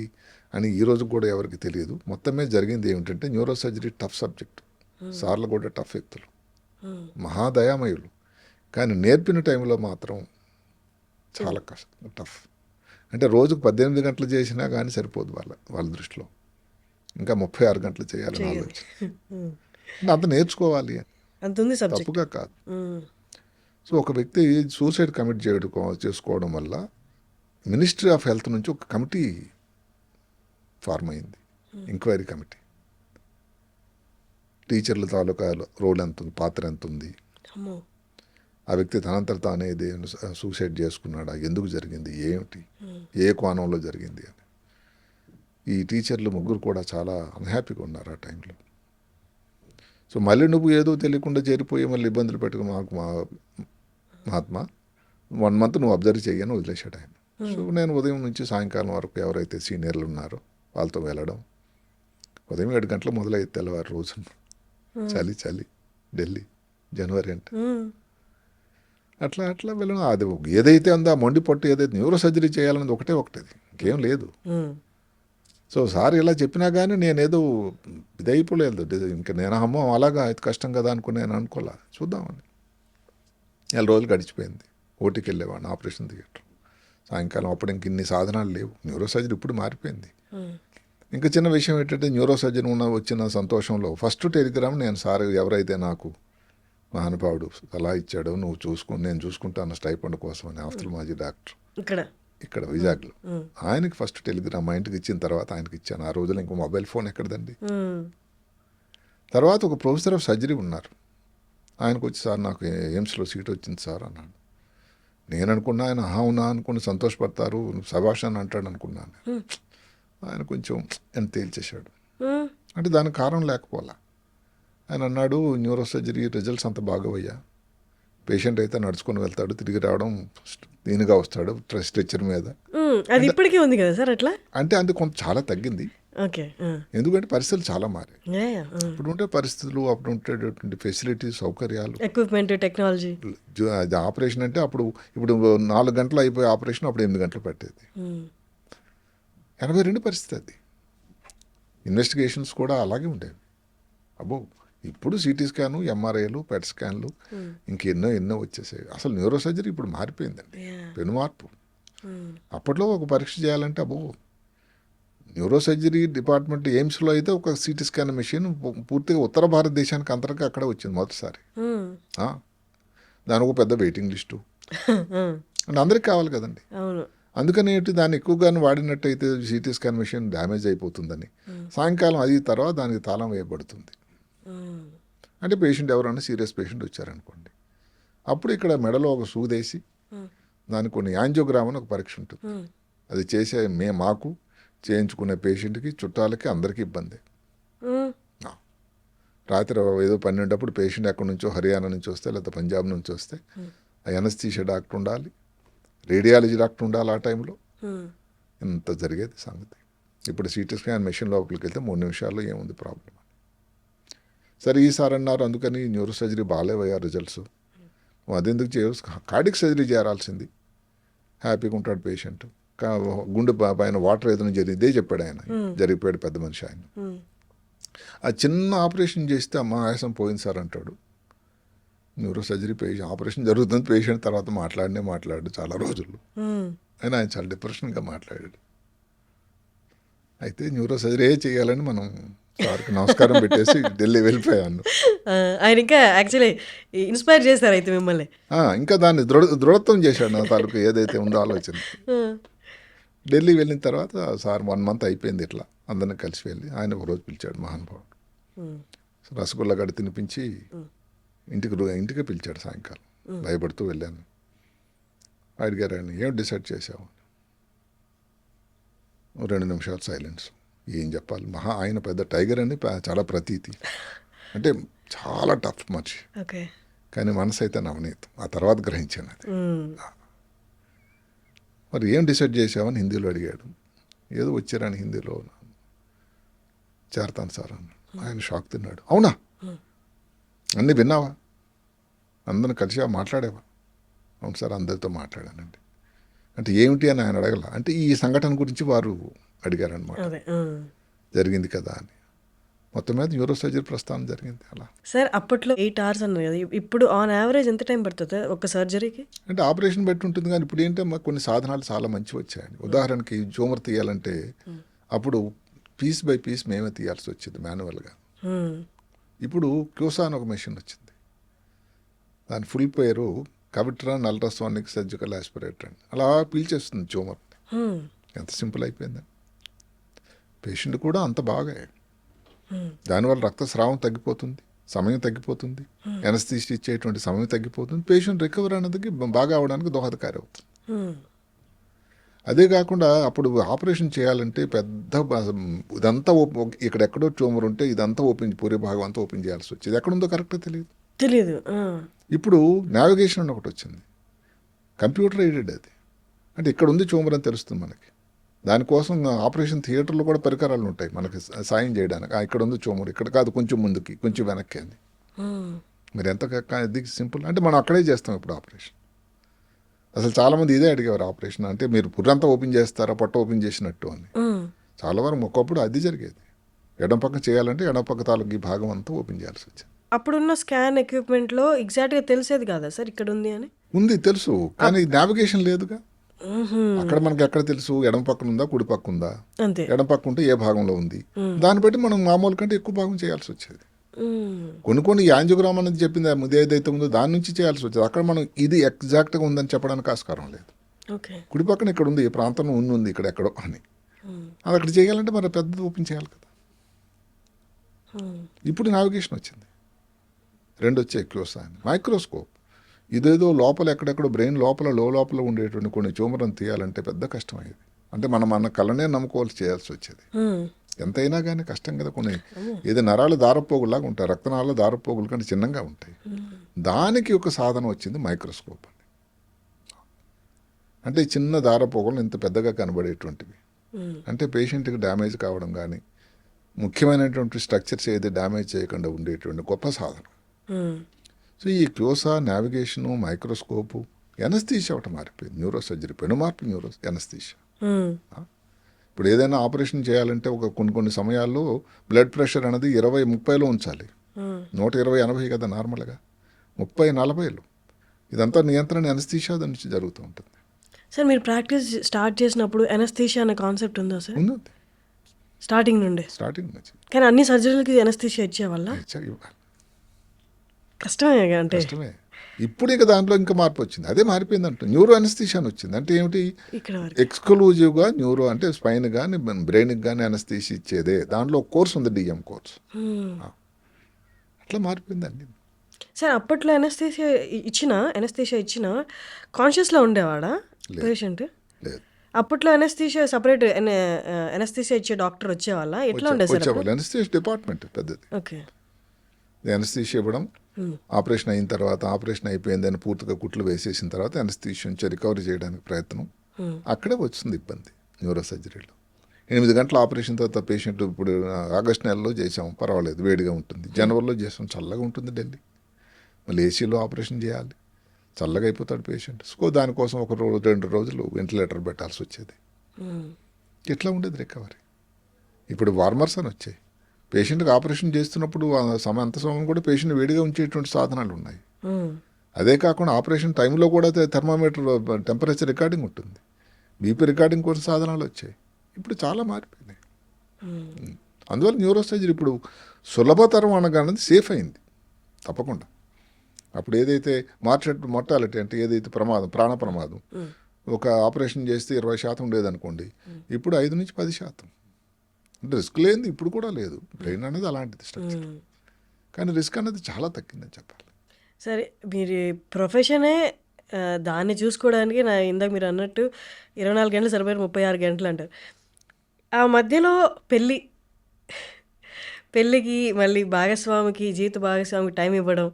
అని ఈరోజు కూడా ఎవరికి తెలియదు. మొత్తం మీద జరిగింది ఏమిటంటే, న్యూరో సర్జరీ టఫ్ సబ్జెక్టు, సార్లు కూడా టఫ్ వ్యక్తులు, మహాదయామయులు, కానీ నేర్పిన టైంలో మాత్రం చాలా కష్టం, టఫ్. అంటే రోజుకు 18 గంటలు చేసినా కానీ సరిపోదు వాళ్ళ దృష్టిలో. ఇంకా 36 గంటలు చేయాలని ఆలోచన. అంత నేర్చుకోవాలి అని, తప్పుగా కాదు. సో ఒక వ్యక్తి సూసైడ్ కమిట్ చేసుకోవడం వల్ల మినిస్ట్రీ ఆఫ్ హెల్త్ నుంచి ఒక కమిటీ ఫార్మ్ అయింది, ఎంక్వైరీ కమిటీ. టీచర్ల తాలూకా రోల్ ఎంత ఉంది, పాత్ర ఎంత ఉంది, ఆ వ్యక్తి తనంతట తానే సూసైడ్ చేసుకున్నాడా, ఎందుకు జరిగింది, ఏమిటి, ఏ కోణంలో జరిగింది అని. ఈ టీచర్లు ముగ్గురు కూడా చాలా అన్హ్యాపీగా ఉన్నారు ఆ టైంలో. సో మళ్ళీ నువ్వు ఏదో తెలియకుండా చేరిపోయి మళ్ళీ ఇబ్బందులు పెట్టుకుని మహాత్మా 1 month నువ్వు అబ్జర్వ్ చేయని వదిలేశాడు ఆయన. సో నేను ఉదయం నుంచి సాయంకాలం వరకు ఎవరైతే సీనియర్లు ఉన్నారో వాళ్ళతో వెళ్ళడం. ఉదయం 7 గంటలు మొదలయ్యేది తెల్లవారు రోజు. చలి ఢిల్లీ జనవరి అంటే అట్లా వెళ్ళడం. అది ఏదైతే ఉందో ఆ మొండి పట్టు ఏదైతే న్యూరో సర్జరీ చేయాలన్నది ఒకటే ఇంకేం లేదు. సో సార్ ఇలా చెప్పినా కానీ నేనేదో ఇదైపోలేదు. ఇంకా నేను అమ్మో అలాగా ఇది కష్టం కదా నేను అనుకోలే. చూద్దామని 4 రోజులు గడిచిపోయింది. ఓటీకి వెళ్ళేవాడిని ఆపరేషన్ థియేటర్. సాయంకాలం అప్పుడు ఇంక ఇన్ని సాధనాలు లేవు. న్యూరో సర్జరీ ఇప్పుడు మారిపోయింది. ఇంకా చిన్న విషయం ఏంటంటే, న్యూరో సర్జన్ వచ్చిన సంతోషంలో ఫస్ట్ టెలిగ్రామ్ నేను సార్ ఎవరైతే నాకు మహానుభావుడు సలహా ఇచ్చాడో, నువ్వు నేను చూసుకుంటాను స్టైఫండ్ కోసం అని, ఆఫ్థల్మాలజీ డాక్టర్ ఇక్కడ వైజాగ్లో. ఆయనకి ఫస్ట్ టెలిగ్రామ్ మా ఇంటికి ఇచ్చిన తర్వాత ఆయనకి ఇచ్చాను. ఆ రోజుల్లో ఇంకో మొబైల్ ఫోన్ ఎక్కడదండి. తర్వాత ఒక ప్రొఫెసర్ ఆఫ్ సర్జరీ ఉన్నారు. ఆయనకు వచ్చి, సార్ నాకు ఎయిమ్స్లో సీట్ వచ్చింది సార్ అన్నాడు. నేను అనుకున్నా ఆయన అవునా అనుకుని సంతోషపడతారు, శభాష్ అని అంటాడు అనుకున్నాను. ఆయన కొంచెం ఎంత తేల్చేశాడు. అంటే దానికి కారణం లేకపోలా. ఆయన అన్నాడు, న్యూరో సర్జరీ రిజల్ట్స్ అంత బాగోవయ్యా, పేషెంట్ అయితే నడుచుకొని వెళ్తాడు, తిరిగి రావడం దీనిగా వస్తాడు స్ట్రెచ్చర్ మీద. అది ఇప్పటికీ ఉంది కదా సార్ అట్లా? అంటే అది కొంత చాలా తగ్గింది. ఓకే. ఎందుకంటే పరిస్థితులు చాలా మారాయి. అప్పుడు ఉంటే పరిస్థితులు, అప్పుడు ఉండేటటువంటి ఫెసిలిటీస్, సౌకర్యాలు, ఎక్విప్మెంట్, టెక్నాలజీ. అది ఆపరేషన్ అంటే ఇప్పుడు 4 గంటలు అయిపోయే ఆపరేషన్ అప్పుడు 8 గంటలు పట్టేది. 82 పరిస్థితి అది. ఇన్వెస్టిగేషన్స్ కూడా అలాగే ఉండేవి. అబ్బో ఇప్పుడు సిటీ స్కాను, ఎంఆర్ఐలు, పెట్ స్కాన్లు ఎన్నో వచ్చేసాయి. అసలు న్యూరో సర్జరీ ఇప్పుడు మారిపోయిందండి, పెను మార్పు. అప్పట్లో ఒక పరీక్ష చేయాలంటే అబ్బో, న్యూరో సర్జరీ డిపార్ట్మెంట్ ఎయిమ్స్లో అయితే ఒక సిటీ స్కాన్ మెషిన్ పూర్తిగా ఉత్తర భారతదేశానికి అంతరంగా అక్కడే వచ్చింది మొదటిసారి. దానికి ఒక పెద్ద వెయిటింగ్ లిస్టు అంటే అందరికి కావాలి కదండి. అందుకని దాన్ని ఎక్కువగానే వాడినట్టయితే సిటీ స్కాన్ మెషిన్ డ్యామేజ్ అయిపోతుందని సాయంకాలం అది తర్వాత దానికి తాళం వేయబడుతుంది. అంటే పేషెంట్ ఎవరైనా సీరియస్ పేషెంట్ వచ్చారనుకోండి, అప్పుడు ఇక్కడ మెడలో ఒక సూదేసి దానికి కొన్ని యాంజియోగ్రామ్ అని ఒక పరీక్ష ఉంటుంది. అది చేసే మాకు చేయించుకునే పేషెంట్కి, చుట్టాలకి, అందరికీ ఇబ్బంది. రాత్రి ఏదో 12 పేషెంట్ ఎక్కడి నుంచో, హర్యానా నుంచి వస్తే లేకపోతే పంజాబ్ నుంచి వస్తే ఎనస్థీషియా డాక్టర్ ఉండాలి, రేడియాలజీ డాక్టర్ ఉండాలి. ఆ టైంలో ఇంత జరిగేది సంగతి. ఇప్పుడు సిటీ స్కాన్ మెషిన్ లోపలికి వెళ్తే 3 నిమిషాల్లో ఏముంది ప్రాబ్లం. సరే ఈసారి అన్నారు అందుకని న్యూరో సర్జరీ బాగాలేవయ్యా రిజల్ట్స్, అదెందుకు చేయవచ్చు, కార్డియక్ సర్జరీ చేయాల్సింది, హ్యాపీగా ఉంటాడు పేషెంట్. గుండె పైన వాటర్ ఏదైనా జరిగితే చెప్పాడు ఆయన, జరిగిపోయాడు పెద్ద మనిషి ఆయన. ఆ చిన్న ఆపరేషన్ చేస్తే అమ్మ ఆయాసం పోయింది సార్ అంటాడు. న్యూరో సర్జరీ ఆపరేషన్ జరుగుతుంది, పేషెంట్ తర్వాత మాట్లాడు చాలా రోజులు. ఆయన చాలా డిప్రెషన్గా మాట్లాడాడు. అయితే న్యూరో సర్జరీ చేయాలని మనం సార్కి నమస్కారం పెట్టేసి ఢిల్లీ వెళ్ళిపోయాను. ఆయన ఇంకా యాక్చువల్లీ ఇన్స్పైర్ చేశారు అయితే మిమ్మల్ని. ఇంకా దాన్ని దృఢత్వం చేశాడు నా తాలూకు ఏదైతే ఉందో ఆలోచన. ఢిల్లీ వెళ్ళిన తర్వాత సార్ 1 మంత్ అయిపోయింది ఇట్లా అందరిని కలిసి వెళ్ళి. ఆయన ఒకరోజు పిలిచాడు మహానుభావుడు, రసగుల్లా గడి తినిపించి ఇంటికి పిలిచాడు సాయంకాలం. భయపడుతూ వెళ్ళాను. అడిగారు ఆయన, ఏం డిసైడ్ చేసావు? 2 నిమిషాలు సైలెన్స్. ఏం చెప్పాలి, ఆయన పెద్ద టైగర్ అని చాలా ప్రతీతి, అంటే చాలా టఫ్ మనిషి, కానీ మనసు అయితే నవనీతం. ఆ తర్వాత గ్రహించాను అది. మరి ఏం డిసైడ్ చేసావని హిందీలో అడిగాడు. ఏదో వచ్చారని హిందీలో చేరతాను సార్ అన్న. ఆయన షాక్ తిన్నాడు. అవునా, అన్నీ విన్నావా, అందరిని కలిసి మాట్లాడేవా? అవును సార్, అందరితో మాట్లాడానండి. అంటే ఏమిటి అని ఆయన అడగల, అంటే ఈ సంఘటన గురించి వారు అడిగారనమాట. జరిగింది కదా అని. మొత్తం మీద న్యూరో సర్జరీ ప్రస్థానం జరిగింది అలా. సార్ అప్పట్లో 8 hours అన్నారు కదా, ఇప్పుడు ఆన్ యావరేజ్ ఎంత టైం పడుతుంది ఒక సర్జరీకి? అంటే ఆపరేషన్ బట్టి ఉంటుంది, కానీ ఇప్పుడు ఏంటంటే కొన్ని సాధనాలు చాలా మంచి వచ్చాయండి. ఉదాహరణకి ట్యూమర్ తీయాలంటే అప్పుడు పీస్ బై పీస్ మేమే తీయాల్సి వచ్చింది మాన్యువల్గా. ఇప్పుడు క్యూసా అని ఒక మెషిన్ వచ్చింది, దాని ఫుల్ పేరు కవిట్రాన్ అల్ట్రాసోనిక్ సర్జికల్ ఆస్పిరేటర్ అని. అలా పీల్చేస్తుంది ట్యూమర్. ఎంత సింపుల్ అయిపోయింది. పేషెంట్ కూడా అంత బాగా, దానివల్ల రక్తస్రావం తగ్గిపోతుంది, సమయం తగ్గిపోతుంది, ఎనస్థీసియా ఇచ్చేటువంటి సమయం తగ్గిపోతుంది, పేషెంట్ రికవర్ అనేది బాగా అవడానికి దోహదకారి అవుతుంది. అదే కాకుండా అప్పుడు ఆపరేషన్ చేయాలంటే పెద్ద ఇదంతా ఇక్కడెక్కడో ట్యూమర్ ఉంటే ఇదంతా పూరి భాగం అంతా ఓపెన్ చేయాల్సి వచ్చేది. ఎక్కడుందో కరెక్ట్గా తెలియదు. ఇప్పుడు నావిగేషన్ అని ఒకటి వచ్చింది, కంప్యూటర్ ఎయిడెడ్ అది. అంటే ఇక్కడ ఉంది ట్యూమర్ అని తెలుస్తుంది మనకి. దానికోసం ఆపరేషన్ థియేటర్లో కూడా పరికరాలు ఉంటాయి మనకి సాయం చేయడానికి. ఇక్కడ ఉంది ట్యూమర్, ఇక్కడ కాదు, కొంచెం ముందుకి, కొంచెం వెనక్కి అని. మీరు ఎంత సింపుల్ అంటే మనం అక్కడే చేస్తాం ఇప్పుడు ఆపరేషన్. అసలు చాలామంది ఇదే అడిగేవారు, ఆపరేషన్ అంటే మీరు పుర్రంతా ఓపెన్ చేస్తారా, పొట్ట ఓపెన్ చేసినట్టు అని. చాలా వరకు ఒకప్పుడు అది జరిగేది. ఎడం పక్క చేయాలంటే ఎడం పక్క తాలూకు ఈ భాగం అంతా ఓపెన్ చేయాల్సి వచ్చింది. అప్పుడున్న స్కాన్ ఎక్విప్మెంట్లో ఎగ్జాక్ట్గా తెలిసేది కదా సార్ ఇక్కడ ఉంది అని? ఉంది, తెలుసు, కానీ నావిగేషన్ లేదుగా. అక్కడ మనకి ఎక్కడ తెలుసు, ఎడం పక్కన ఉందా కుడి పక్క ఉందా, ఎడం పక్క ఉంటే ఏ భాగంలో ఉంది, దాన్ని బట్టి మనం మామూలు కంటే ఎక్కువ భాగం చేయాల్సి వచ్చేది. కొన్ని యాంజియోగ్రామ్ అనేది చెప్పింది ఏదైతే ఉందో దాని నుంచి చేయాల్సి వచ్చేది. అక్కడ మనం ఇది ఎగ్జాక్ట్గా ఉందని చెప్పడానికి ఆస్కారం లేదు. ఓకే. కుడి పక్కన ఇక్కడ ఉంది, ఈ ప్రాంతంలో ఉంది ఇక్కడ ఎక్కడో అని. అది అక్కడ చేయాలంటే మరి పెద్దది ఓపెన్ చేయాలి కదా. ఇప్పుడు నావిగేషన్ వచ్చింది, 2 వచ్చాయి, క్లోసా అని, మైక్రోస్కోప్. ఇదేదో లోపల ఎక్కడెక్కడో బ్రెయిన్ లోపల ఉండేటువంటి కొన్ని ట్యూమర్లను తీయాలంటే పెద్ద కష్టం అయ్యేది. అంటే మన కళ్ళనే నమ్ముకోవాల్సి చేయాల్సి వచ్చేది. ఎంతైనా కానీ కష్టం కదా. కొన్ని ఏదో నరాలు దారపోగులాగా ఉంటాయి, రక్తనాళాలు దారపోగుల కంటే చిన్నగా ఉంటాయి. దానికి ఒక సాధన వచ్చింది మైక్రోస్కోప్ అని. అంటే చిన్న దారపోగులు ఇంత పెద్దగా కనబడేటువంటివి. అంటే పేషెంట్కి డ్యామేజ్ కావడం కానీ ముఖ్యమైనటువంటి స్ట్రక్చర్స్ ఏది డ్యామేజ్ చేయకుండా ఉండేటువంటి గొప్ప సాధన. సో ఈ క్లోసా, నావిగేషను, మైక్రోస్కోపు, ఎనస్థీషియా ఒకటి మారిపోయింది. న్యూరో సర్జరీ పెనుమార్పు ఎనస్థీషియా. ఇప్పుడు ఏదైనా ఆపరేషన్ చేయాలంటే కొన్ని సమయాల్లో బ్లడ్ ప్రెషర్ అనేది 20-30లో ఉంచాలి. 120-80 కదా నార్మల్గా, 30-40లో. ఇదంతా నియంత్రణ ఎనస్థీషియా నుంచి జరుగుతూ ఉంటుంది. సార్ మీరు ప్రాక్టీస్ స్టార్ట్ చేసినప్పుడు ఎనస్థీషియా అనే కాన్సెప్ట్ ఉందా సార్? ఉంది, స్టార్టింగ్ నుండి. నుంచి. కానీ అన్ని సర్జరీలకి ఎనస్థీషియా ఇచ్చేవాళ్ళ? ఇవ్వాలి, కష్టమే అంటే. కష్టమే. ఇప్పుడు ఇక దాంట్లో ఇంకా మార్పు వచ్చింది, అదే మారిపోయింది అంట. న్యూరో ఎనస్థీషియా అని వచ్చింది. అంటే ఏమిటి, ఎక్స్క్లూజివ్గా న్యూరో అంటే స్పైన్ కానీ బ్రెయిన్కి కానీ ఎనస్థీషియా ఇచ్చేదే. దాంట్లో ఒక కోర్స్ ఉంది, డిఎం కోర్స్. అట్లా మారిపోయింది అన్ని. సార్ అప్పట్లో ఎనస్థీషియా ఇచ్చిన కాన్షియస్లో ఉండేవాడా పేషెంట్? లేదు, అప్పట్లో ఎనస్థీషియా సపరేట్ ఎనస్థీషియా ఇచ్చే డాక్టర్ వచ్చేవాళ్ళ? ఎట్లా ఉండేది సార్? వచ్చేవాళ్ళు, ఎనస్థీషియా డిపార్ట్మెంట్ పెద్దది. ఓకే. ఎనస్థీషియా ఇవ్వడం, ఆపరేషన్ అయిన తర్వాత, ఆపరేషన్ అయిపోయిందని పూర్తిగా కుట్లు వేసేసిన తర్వాత ఎనస్థీషియా నుంచి రికవరీ చేయడానికి ప్రయత్నం. అక్కడే వచ్చింది ఇబ్బంది న్యూరో సర్జరీలో. 8 గంటల ఆపరేషన్ తర్వాత పేషెంట్, ఇప్పుడు ఆగస్టు నెలలో చేసాం, పర్వాలేదు, వేడిగా ఉంటుంది. జనవరిలో చేసాం, చల్లగా ఉంటుంది ఢిల్లీ. మళ్ళీ ఏసీలో ఆపరేషన్ చేయాలి, చల్లగా అయిపోతాడు పేషెంట్. సో దానికోసం 1-2 రోజులు వెంటిలేటర్ పెట్టాల్సి వచ్చేది. ఎట్లా ఉండేది రికవరీ? ఇప్పుడు వార్మర్స్ అని వచ్చాయి. పేషెంట్కి ఆపరేషన్ చేస్తున్నప్పుడు అంత సమయం కూడా పేషెంట్ వేడిగా ఉంచేటువంటి సాధనాలు ఉన్నాయి. అదే కాకుండా ఆపరేషన్ టైంలో కూడా థర్మామీటర్ టెంపరేచర్ రికార్డింగ్ ఉంటుంది, బీపీ రికార్డింగ్ కోసం సాధనాలు వచ్చాయి. ఇప్పుడు చాలా మారిపోయినాయి. అందువల్ల న్యూరో సర్జరీ ఇప్పుడు సులభతరం అనగానే సేఫ్ అయింది తప్పకుండా. అప్పుడు ఏదైతే మార్టాలిటీ అంటే ఏదైతే ప్రాణ ప్రమాదం, ఒక ఆపరేషన్ చేస్తే 20% ఉండేదనుకోండి, ఇప్పుడు 5-10%. అంటే రిస్క్ లేనిది ఇప్పుడు కూడా లేదు. బ్రెయిన్ అనేది అలాంటిది స్ట్రక్చర్, కానీ రిస్క్ అనేది చాలా తగ్గిందని చెప్పాలి. సరే, మీరు ప్రొఫెషనే దాన్ని చూసుకోవడానికి ఇందాక మీరు అన్నట్టు 24 గంటలు సరిపోయారు, 36 గంటలు అంటారు. ఆ మధ్యలో పెళ్ళికి మళ్ళీ జీవిత భాగస్వామికి టైం ఇవ్వడం,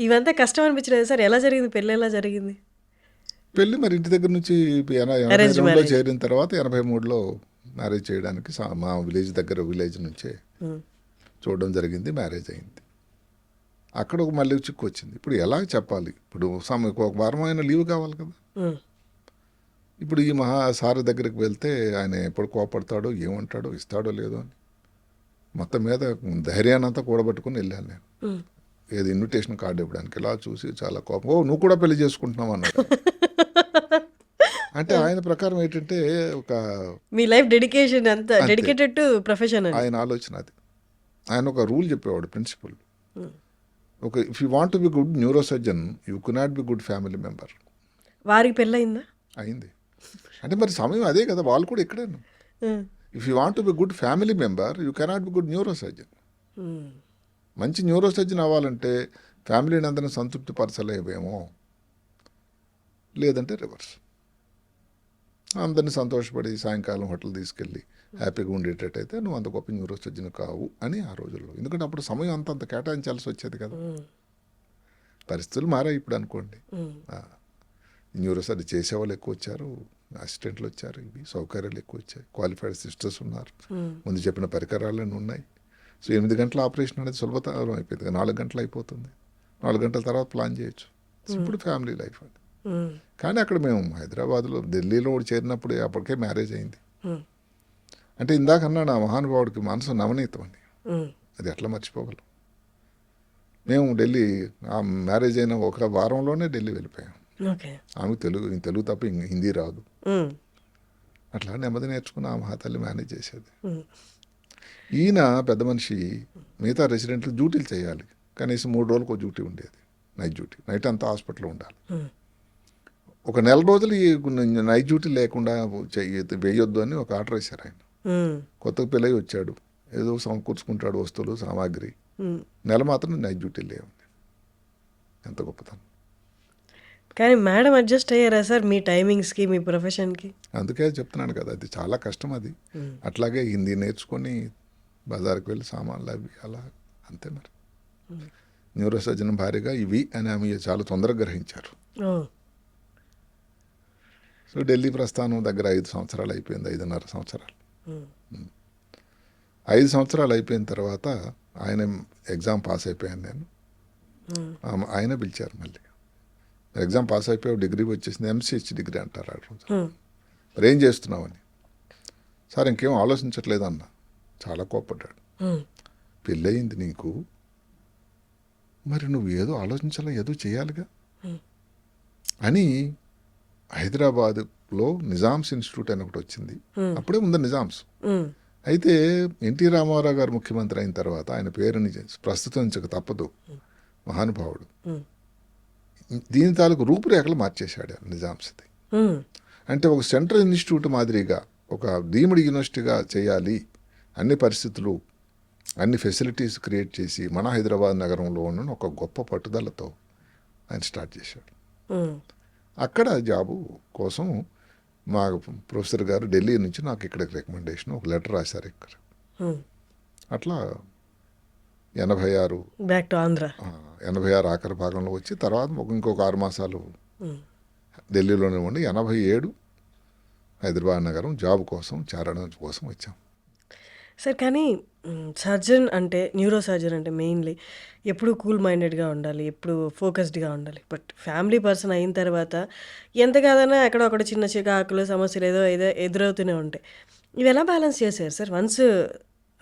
ఇవంతా కష్టం అనిపించలేదు సార్? ఎలా జరిగింది పెళ్ళి? ఎలా జరిగింది పెళ్ళి? మరి ఇంటి దగ్గర నుంచి 82లో చేరిన తర్వాత 83లో మ్యారేజ్ చేయడానికి మా విలేజ్ నుంచే చూడడం జరిగింది. మ్యారేజ్ అయింది. అక్కడ మళ్ళీ చిక్కు వచ్చింది. ఇప్పుడు ఎలా చెప్పాలి? ఇప్పుడు ఒక వారం అయినా లీవ్ కావాలి కదా. ఇప్పుడు ఈ సార్ దగ్గరికి వెళ్తే ఆయన ఎప్పుడు కోపడతాడో, ఏమంటాడో, ఇస్తాడో లేదో అని మొత్తం మీద ధైర్యాన్ని అంతా కూడబెట్టుకుని వెళ్ళాను నేను. ఏది ఇన్విటేషన్ కార్డు ఇవ్వడానికి ఇలా చూసి చాలా కోపం, ఓ నువ్వు కూడా పెళ్లి చేసుకుంటున్నావు అన్నాడు. అంటే ఆయన ప్రకారం ఏంటంటే మీ లైఫ్ డెడికేషన్ అంతా డెడికేటెడ్ టు ప్రొఫెషన్. ఆయన ఆలోచన అది. ఆయన ఒక రూల్ చెప్పేవాడు, principle. If you want be good neuro surgeon, you cannot be good family member. వారికి పెళ్ళయిందా? అయింది. అంటే మరి సమయం అదే కదా, వాళ్ళు కూడా ఇక్కడే. If you want be good family member, you cannot be good neuro surgeon. మంచి న్యూరో సర్జన్ అవ్వాలంటే ఫ్యామిలీని అందరినీ సంతృప్తి పరచలేవేమో, లేదంటే రివర్స్. అందరినీ సంతోషపడి సాయంకాలం హోటల్ తీసుకెళ్ళి హ్యాపీగా ఉండేటట్టయితే నువ్వు అంత గొప్ప న్యూరో సర్జన్ కావు అని ఆ రోజుల్లో. ఎందుకంటే అప్పుడు సమయం అంత కేటాయించాల్సి వచ్చేది కదా. పరిస్థితులు మారాయి ఇప్పుడు అనుకోండి. న్యూరో సర్జరీ చేసేవాళ్ళు ఎక్కువ వచ్చారు, అసిస్టెంట్లు వచ్చారు, ఇవి సౌకర్యాలు ఎక్కువ వచ్చాయి, క్వాలిఫైడ్ సిస్టర్స్ ఉన్నారు, ముందు చెప్పిన పరికరాలన్నీ ఉన్నాయి. సో 8 గంటల ఆపరేషన్ అనేది సులభతరం అయిపోయింది. 4 గంటలు అయిపోతుంది. 4 గంటల తర్వాత ప్లాన్ చేయొచ్చు. ఇప్పుడు ఫ్యామిలీ లైఫ్ అది. కానీ అక్కడ మేము హైదరాబాద్లో, ఢిల్లీలో చేరినప్పుడు అప్పటికే మ్యారేజ్ అయింది. అంటే ఇందాక అన్నా నా మహానుభావుడికి మనసు నవనీతం అని, అది ఎట్లా మర్చిపోగలం. మేము ఢిల్లీ మ్యారేజ్ అయిన ఒక వారంలోనే ఢిల్లీ వెళ్ళిపోయాం. ఆమె తెలుగు తప్ప హిందీ రాదు. అట్లా నెమ్మది నేర్చుకుని ఆ మహాతల్లి మేనేజ్ చేసేది. ఈయన పెద్ద మనిషి మిగతా రెసిడెంట్లు డ్యూటీలు చేయాలి, కనీసం 3 రోజులకు డ్యూటీ ఉండేది, నైట్ డ్యూటీ. నైట్ అంతా హాస్పిటల్లో ఉండాలి. ఒక నెల రోజులు ఈ నైట్ డ్యూటీ లేకుండా వేయొద్దు అని ఒక ఆర్డర్ వేశారు ఆయన. కొత్తగా పెళ్ళయి వచ్చాడు, ఏదో సమకూర్చుకుంటాడు వస్తువులు సామాగ్రి, నెల మాత్రం నైట్ డ్యూటీ లేవు. ఎంత గొప్పతనం. కానీ మేడం అడ్జస్ట్ అయ్యారా సార్ మీ టైమింగ్స్కి, మీ ప్రొఫెషన్కి? అందుకే చెప్తున్నాను కదా, అది చాలా కష్టం అది. అట్లాగే హిందీ నేర్చుకొని బజార్కి వెళ్ళి సామాన్లు అవి అలా అంతే. మరి న్యూరో సర్జన్ భార్యగా ఇవి అని ఆమె చాలా తొందరగా గ్రహించారు. సో ఢిల్లీ ప్రస్థానం దగ్గర 5 సంవత్సరాలు అయిపోయింది, 5.5 సంవత్సరాలు. 5 సంవత్సరాలు అయిపోయిన తర్వాత ఆయన ఎగ్జామ్ పాస్ అయిపోయాను నేను. ఆయన పిలిచారు మళ్ళీ, ఎగ్జామ్ పాస్ అయిపోయావు, డిగ్రీ వచ్చేసింది, ఎంసీహెచ్ డిగ్రీ అంటారు ఆ రోజు. మరి ఏం చేస్తున్నావని. సార్ ఇంకేం ఆలోచించట్లేదు అన్న. చాలా కోప్పడ్డాడు. పెళ్ళయింది నీకు, మరి నువ్వు ఏదో ఆలోచించాలా, ఏదో చేయాలిగా అని హైదరాబాద్లో నిజామ్స్ ఇన్స్టిట్యూట్ అని ఒకటి వచ్చింది. అప్పుడే ఉంది నిజామ్స్. అయితే ఎన్టీ రామారావు గారు ముఖ్యమంత్రి అయిన తర్వాత ఆయన పేరుని ప్రస్తుతించక తప్పదు, మహానుభావుడు. దీని తాలూకు రూపురేఖలు మార్చేశాడు నిజామ్స్ది. అంటే ఒక సెంట్రల్ ఇన్స్టిట్యూట్ మాదిరిగా ఒక డీమ్డ్ యూనివర్సిటీగా చేయాలి, అన్ని పరిస్థితులు అన్ని ఫెసిలిటీస్ క్రియేట్ చేసి మన హైదరాబాద్ నగరంలో ఉన్న ఒక గొప్ప పట్టుదలతో ఆయన స్టార్ట్ చేశాడు. అక్కడ జాబు కోసం మా ప్రొఫెసర్ గారు ఢిల్లీ నుంచి నాకు ఇక్కడికి రికమెండేషన్ ఒక లెటర్ రాశారు ఇక్కడ. అట్లా 86 బ్యాక్ టు ఆంధ్ర. 86 ఆఖరి భాగంలో వచ్చి తర్వాత ఇంకొక 6 మాసాలు ఢిల్లీలోనే ఉండి 87 హైదరాబాద్ నగరం జాబ్ కోసం చేరడం కోసం వచ్చాం. సార్ కానీ సర్జన్ అంటే, న్యూరో సర్జన్ అంటే మెయిన్లీ ఎప్పుడు కూల్ మైండెడ్గా ఉండాలి, ఎప్పుడు ఫోకస్డ్గా ఉండాలి. బట్ ఫ్యామిలీ పర్సన్ అయిన తర్వాత ఎంత కాదన్నా ఎక్కడో ఒకటి చిన్న చికాకులు సమస్యలు ఏదో ఎదురవుతూనే ఉంటాయి. ఇవి ఎలా బ్యాలెన్స్ చేశారు సార్? వన్స్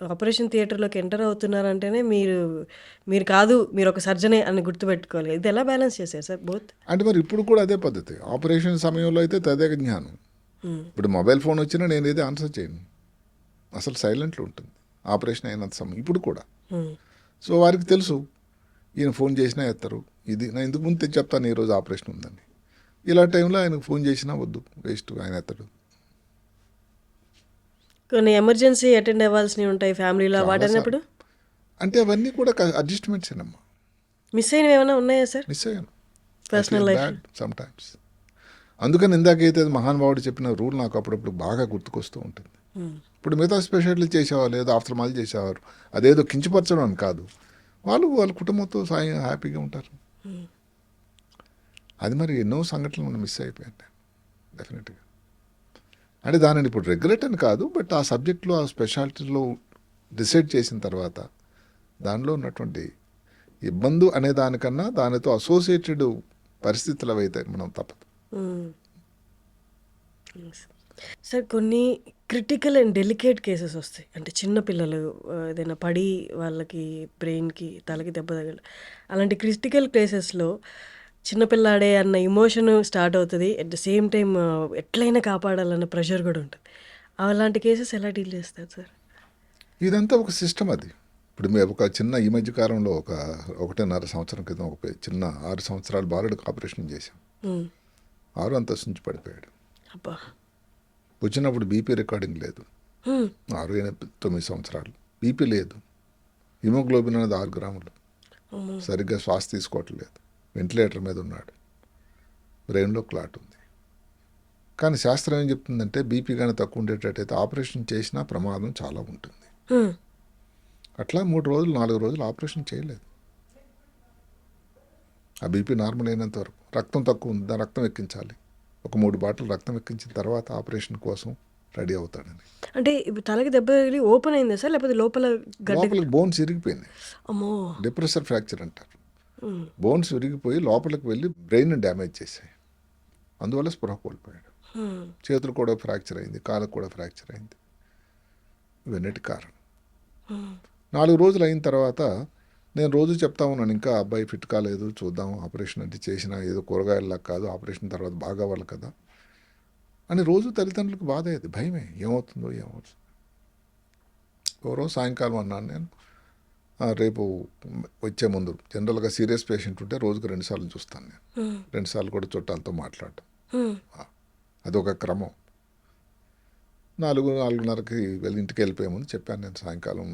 ఆపరేషన్ థియేటర్లోకి ఎంటర్ అవుతున్నారంటేనే మీరు కాదు, మీరు ఒక సర్జనే అని గుర్తుపెట్టుకోవాలి. ఇది ఎలా బ్యాలెన్స్ చేశారు సార్ బోత్? అంటే మరి ఇప్పుడు కూడా అదే పద్ధతి. ఆపరేషన్ సమయంలో అయితే తదేక జ్ఞానం. ఇప్పుడు మొబైల్ ఫోన్ వచ్చినా నేను ఏదో ఆన్సర్ చేయను, అసలు సైలెంట్లో ఉంటుంది ఆపరేషన్ అయినంత సమయం. ఇప్పుడు కూడా సో వారికి తెలుసు, ఈయన ఫోన్ చేసినా ఎత్తారు. ఇది నేను ఇంతకు ముందు చెప్తాను ఈరోజు ఆపరేషన్ ఉందని. ఇలా టైంలో ఆయనకు ఫోన్ చేసినా వద్దు, వేస్ట్, ఆయన ఎత్తాడు. కొన్ని ఎమర్జెన్సీ అటెండ్ అవ్వాల్సినవి ఉంటాయి ఫ్యామిలీలో, వాటన్నప్పుడు అంటే అవన్నీ కూడా అడ్జస్ట్మెంట్స్ ఏనమ్మా. మిస్ అయినవి ఏమైనా ఉన్నాయా సార్ మిస్ అయ్యాను పర్సనల్ లైఫ్? Some times. అందుకని ఇందాకైతే మహానుభావుడు చెప్పిన రూల్ నాకు అప్పుడప్పుడు బాగా గుర్తుకొస్తూ ఉంటుంది. ఇప్పుడు మిగతా స్పెషాలిటీ చేసేవాళ్ళు, ఏదో ఆఫ్టర్మాల్ చేసేవారు, అదేదో కించపరచడం అని కాదు, వాళ్ళ కుటుంబంతో హ్యాపీగా ఉంటారు. అది మరి ఎన్నో సంఘటనలు మనం మిస్ అయిపోయాను డెఫినెట్గా. అంటే దానిని ఇప్పుడు రెగ్యులేట్ అని కాదు, బట్ ఆ సబ్జెక్ట్లో ఆ స్పెషాలిటీలో డిసైడ్ చేసిన తర్వాత దానిలో ఉన్నటువంటి ఇబ్బంది అనే దానికన్నా దానితో అసోసియేటెడ్ పరిస్థితులు అవైతే మనం తప్పదు. సార్ కొన్ని క్రిటికల్ అండ్ డెలికేట్ కేసెస్ వస్తాయి. అంటే చిన్నపిల్లలు ఏదైనా పడి వాళ్ళకి బ్రెయిన్కి తలకి దెబ్బ తగలడం, అలాంటి క్రిటికల్ కేసెస్లో చిన్నపిల్లాడే అన్న ఇమోషన్ స్టార్ట్ అవుతుంది. అట్ ద సేమ్ టైం ఎట్లయినా కాపాడాలన్న ప్రెషర్ కూడా ఉంటుంది. అలాంటి కేసెస్ ఎలా డీల్ చేస్తారు సార్? ఇదంతా ఒక సిస్టమ్. అది ఇప్పుడు మేము ఒక చిన్న ఈ మధ్య కాలంలో 1.5 సంవత్సరం క్రితం ఒక చిన్న 6 సంవత్సరాల బాలుడికి ఆపరేషన్ చేశాం. 6 అంతస్తు నుంచి పడిపోయాడు. అబ్బా. వచ్చినప్పుడు బీపీ రికార్డింగ్ లేదు. 6-9 సంవత్సరాలు బీపీ లేదు, హిమోగ్లోబిన్ అనేది 6 గ్రాములు, సరిగ్గా శ్వాస తీసుకోవట్లేదు, వెంటిలేటర్ మీద ఉన్నాడు, బ్రెయిన్లో క్లాట్ ఉంది. కానీ శాస్త్రం ఏం చెప్తుందంటే బీపీ కానీ తక్కువ ఉండేటట్టయితే ఆపరేషన్ చేసినా ప్రమాదం చాలా ఉంటుంది. అట్లా 3 రోజులు 4 రోజులు ఆపరేషన్ చేయలేదు. ఆ బీపీ నార్మల్ అయినంత వరకు. రక్తం తక్కువ ఉంది, దాని రక్తం ఎక్కించాలి. ఒక 3 బాటిల్ రక్తం ఎక్కించిన తర్వాత ఆపరేషన్ కోసం రెడీ అవుతాడని. అంటే తలకి దెబ్బ తగిలి ఓపెన్ అయిందా సార్, లేకపోతే లోపలికి బోన్స్ విరిగిపోయినాయి. అమ్మో. డిప్రెసర్ ఫ్రాక్చర్ అంటారు. బోన్స్ విరిగిపోయి లోపలికి వెళ్ళి బ్రెయిన్ డ్యామేజ్ చేశాయి. అందువల్ల స్పృహ కోల్పోయాడు. చేతులు కూడా ఫ్రాక్చర్ అయింది, కాళ్ళకు కూడా ఫ్రాక్చర్ అయింది. ఇవన్నిటి కారణం. 4 రోజులు అయిన తర్వాత నేను రోజు చెప్తా ఉన్నాను, ఇంకా అబ్బాయి ఫిట్ కాలేదు, చూద్దాం, ఆపరేషన్ అంటే చేసినా ఏదో కూరగాయల్లా కాదు, ఆపరేషన్ తర్వాత బాగా అవ్వాలి కదా అని రోజు తల్లిదండ్రులకు బాధ అయ్యేది, భయమే, ఏమవుతుందో. ఎవరో సాయంకాలం అన్నాను నేను, రేపు వచ్చే ముందు జనరల్గా సీరియస్ పేషెంట్ ఉంటే రోజుకు 2 సార్లు చూస్తాను నేను, 2 సార్లు కూడా చుట్టాలతో మాట్లాడటం. అదొక క్రమం. 4:30కి ఇంటికి వెళ్ళిపోయే ముందు చెప్పాను నేను సాయంకాలం